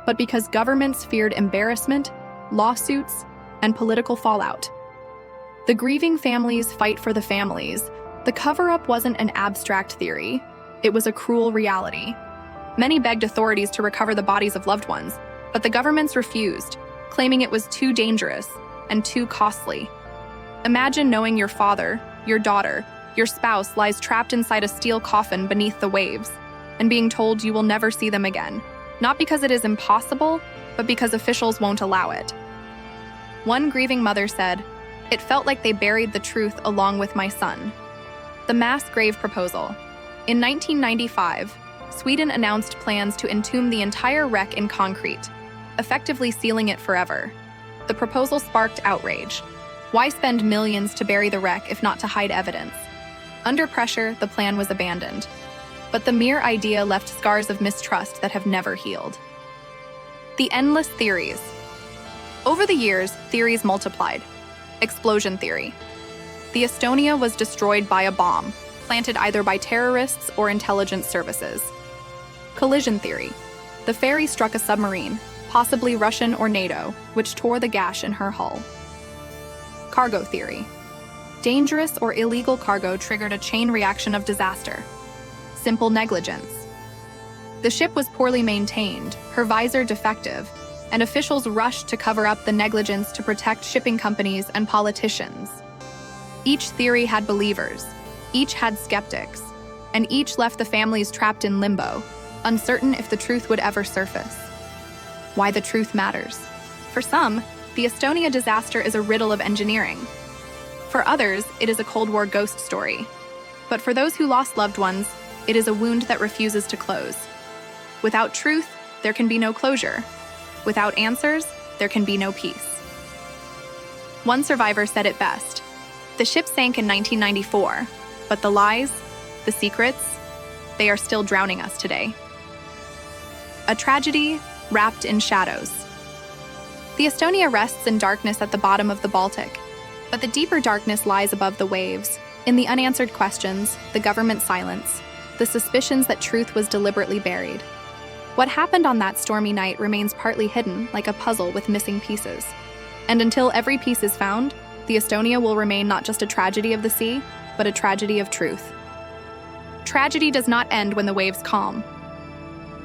but because governments feared embarrassment, lawsuits, and political fallout. The grieving families fight for the families. The cover-up wasn't an abstract theory. It was a cruel reality. Many begged authorities to recover the bodies of loved ones, but the governments refused, claiming it was too dangerous and too costly. Imagine knowing your father, your daughter, your spouse lies trapped inside a steel coffin beneath the waves, and being told you will never see them again, not because it is impossible, but because officials won't allow it. One grieving mother said, "It felt like they buried the truth along with my son." The mass grave proposal. In 1995, Sweden announced plans to entomb the entire wreck in concrete, effectively sealing it forever. The proposal sparked outrage. Why spend millions to bury the wreck if not to hide evidence? Under pressure, the plan was abandoned. But the mere idea left scars of mistrust that have never healed. The endless theories. Over the years, theories multiplied. Explosion theory. The Estonia was destroyed by a bomb, planted either by terrorists or intelligence services. Collision theory. The ferry struck a submarine, possibly Russian or NATO, which tore the gash in her hull. Cargo theory. Dangerous or illegal cargo triggered a chain reaction of disaster. Simple negligence. The ship was poorly maintained, her visor defective, and officials rushed to cover up the negligence to protect shipping companies and politicians. Each theory had believers, each had skeptics, and each left the families trapped in limbo, uncertain if the truth would ever surface. Why the truth matters. For some, the Estonia disaster is a riddle of engineering. For others, it is a Cold War ghost story. But for those who lost loved ones, it is a wound that refuses to close. Without truth, there can be no closure. Without answers, there can be no peace. One survivor said it best. The ship sank in 1994, but the lies, the secrets, they are still drowning us today. A tragedy wrapped in shadows. The Estonia rests in darkness at the bottom of the Baltic, but the deeper darkness lies above the waves, in the unanswered questions, the government silence, the suspicions that truth was deliberately buried. What happened on that stormy night remains partly hidden, like a puzzle with missing pieces. And until every piece is found, the Estonia will remain not just a tragedy of the sea, but a tragedy of truth. Tragedy does not end when the waves calm.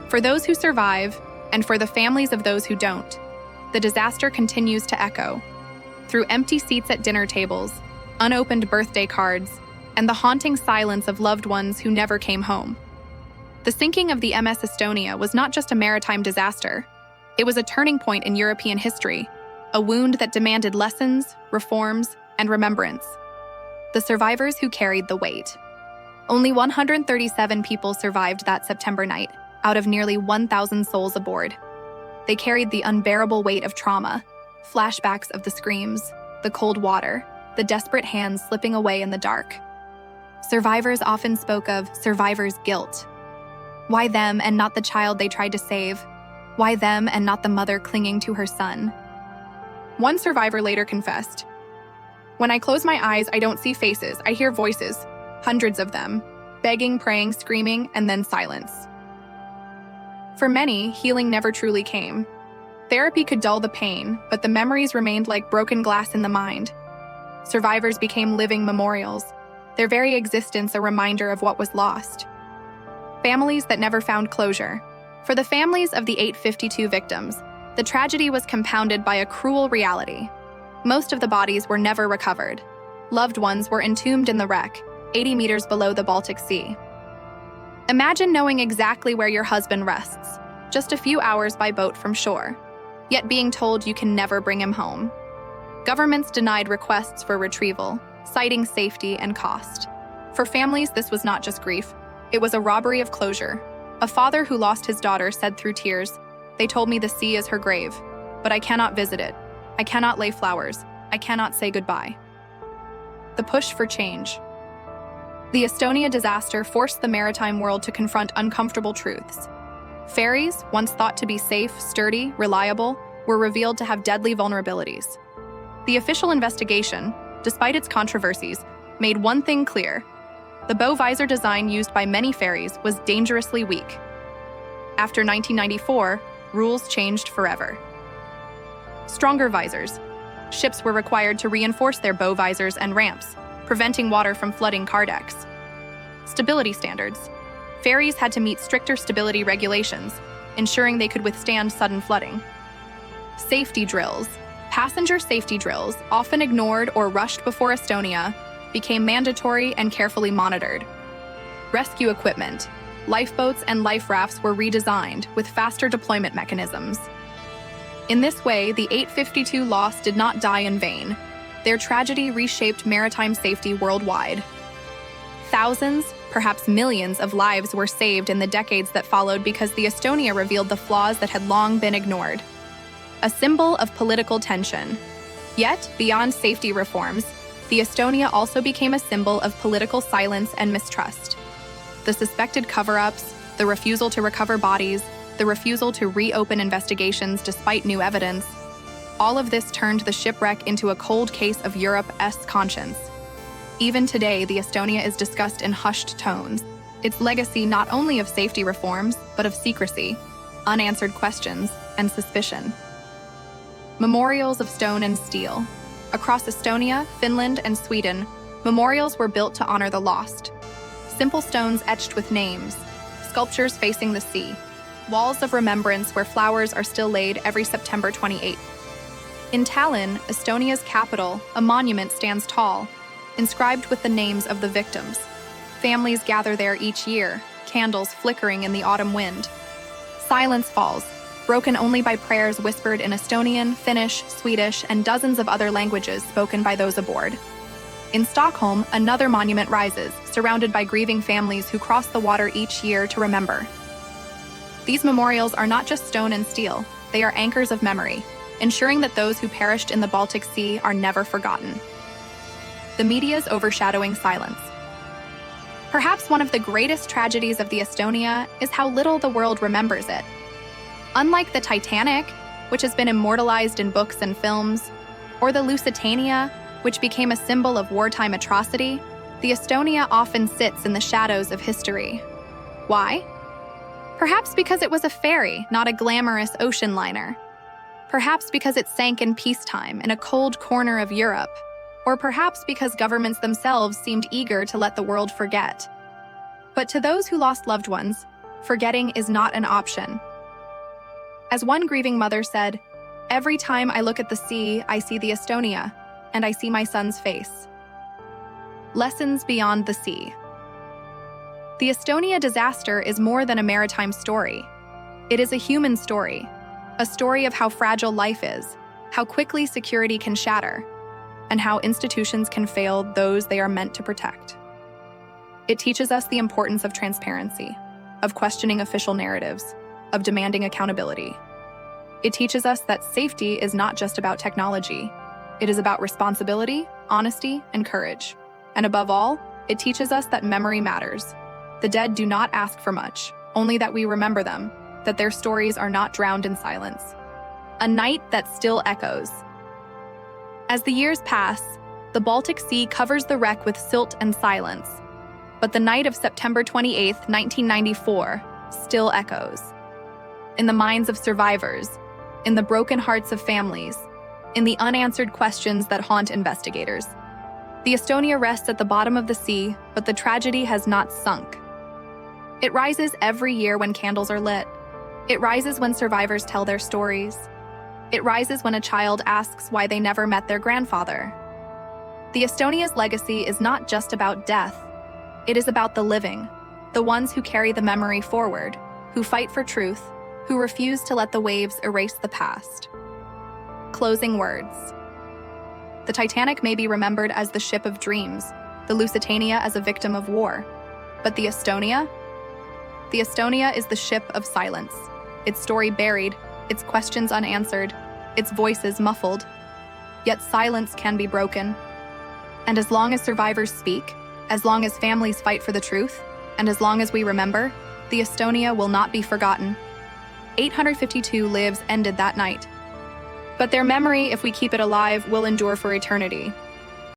For those who survive, and for the families of those who don't, the disaster continues to echo. Through empty seats at dinner tables, unopened birthday cards, and the haunting silence of loved ones who never came home. The sinking of the MS Estonia was not just a maritime disaster. It was a turning point in European history, a wound that demanded lessons, reforms, and remembrance. The survivors who carried the weight. Only 137 people survived that September night, out of nearly 1,000 souls aboard. They carried the unbearable weight of trauma, flashbacks of the screams, the cold water, the desperate hands slipping away in the dark. Survivors often spoke of survivor's guilt. Why them and not the child they tried to save? Why them and not the mother clinging to her son? One survivor later confessed, "When I close my eyes, I don't see faces, I hear voices, hundreds of them, begging, praying, screaming, and then silence." For many, healing never truly came. Therapy could dull the pain, but the memories remained like broken glass in the mind. Survivors became living memorials, their very existence a reminder of what was lost. Families that never found closure. For the families of the 852 victims, the tragedy was compounded by a cruel reality. Most of the bodies were never recovered. Loved ones were entombed in the wreck, 80 meters below the Baltic Sea. Imagine knowing exactly where your husband rests, just a few hours by boat from shore, yet being told you can never bring him home. Governments denied requests for retrieval, citing safety and cost. For families, this was not just grief, it was a robbery of closure. A father who lost his daughter said through tears, "They told me the sea is her grave, but I cannot visit it. I cannot lay flowers. I cannot say goodbye." The push for change. The Estonia disaster forced the maritime world to confront uncomfortable truths. Ferries, once thought to be safe, sturdy, reliable, were revealed to have deadly vulnerabilities. The official investigation, despite its controversies, made one thing clear: the bow visor design used by many ferries was dangerously weak. After 1994, rules changed forever. Stronger visors. Ships were required to reinforce their bow visors and ramps, preventing water from flooding car decks. Stability standards. Ferries had to meet stricter stability regulations, ensuring they could withstand sudden flooding. Safety drills. Passenger safety drills, often ignored or rushed before Estonia, became mandatory and carefully monitored. Rescue equipment. Lifeboats and life rafts were redesigned with faster deployment mechanisms. In this way, the 852 loss did not die in vain. Their tragedy reshaped maritime safety worldwide. Thousands, Perhaps millions of lives were saved in the decades that followed because the Estonia revealed the flaws that had long been ignored. A symbol of political tension. Yet, beyond safety reforms, the Estonia also became a symbol of political silence and mistrust. The suspected cover-ups, the refusal to recover bodies, the refusal to reopen investigations despite new evidence, all of this turned the shipwreck into a cold case of Europe's conscience. Even today, the Estonia is discussed in hushed tones, its legacy not only of safety reforms, but of secrecy, unanswered questions, and suspicion. Memorials of stone and steel. Across Estonia, Finland, and Sweden, memorials were built to honor the lost. Simple stones etched with names, sculptures facing the sea, walls of remembrance where flowers are still laid every September 28th. In Tallinn, Estonia's capital, a monument stands tall, inscribed with the names of the victims. Families gather there each year, candles flickering in the autumn wind. Silence falls, broken only by prayers whispered in Estonian, Finnish, Swedish, and dozens of other languages spoken by those aboard. In Stockholm, another monument rises, surrounded by grieving families who cross the water each year to remember. These memorials are not just stone and steel, they are anchors of memory, ensuring that those who perished in the Baltic Sea are never forgotten. The media's overshadowing silence. Perhaps one of the greatest tragedies of the Estonia is how little the world remembers it. Unlike the Titanic, which has been immortalized in books and films, or the Lusitania, which became a symbol of wartime atrocity, the Estonia often sits in the shadows of history. Why? Perhaps because it was a ferry, not a glamorous ocean liner. Perhaps because it sank in peacetime in a cold corner of Europe. Or perhaps because governments themselves seemed eager to let the world forget. But to those who lost loved ones, forgetting is not an option. As one grieving mother said, "Every time I look at the sea, I see the Estonia, and I see my son's face." Lessons beyond the sea. The Estonia disaster is more than a maritime story. It is a human story, a story of how fragile life is, how quickly security can shatter, and how institutions can fail those they are meant to protect. It teaches us the importance of transparency, of questioning official narratives, of demanding accountability. It teaches us that safety is not just about technology. It is about responsibility, honesty, and courage. And above all, it teaches us that memory matters. The dead do not ask for much, only that we remember them, that their stories are not drowned in silence. A night that still echoes. As the years pass, the Baltic Sea covers the wreck with silt and silence. But the night of September 28, 1994, still echoes. In the minds of survivors, in the broken hearts of families, in the unanswered questions that haunt investigators. The Estonia rests at the bottom of the sea, but the tragedy has not sunk. It rises every year when candles are lit. It rises when survivors tell their stories. It rises when a child asks why they never met their grandfather. The Estonia's legacy is not just about death. It is about the living, the ones who carry the memory forward, who fight for truth, who refuse to let the waves erase the past. Closing words. The Titanic may be remembered as the ship of dreams, the Lusitania as a victim of war. But the Estonia? The Estonia is the ship of silence, its story buried, its questions unanswered, its voices muffled. Yet silence can be broken. And as long as survivors speak, as long as families fight for the truth, and as long as we remember, the Estonia will not be forgotten. 852 lives ended that night. But their memory, if we keep it alive, will endure for eternity.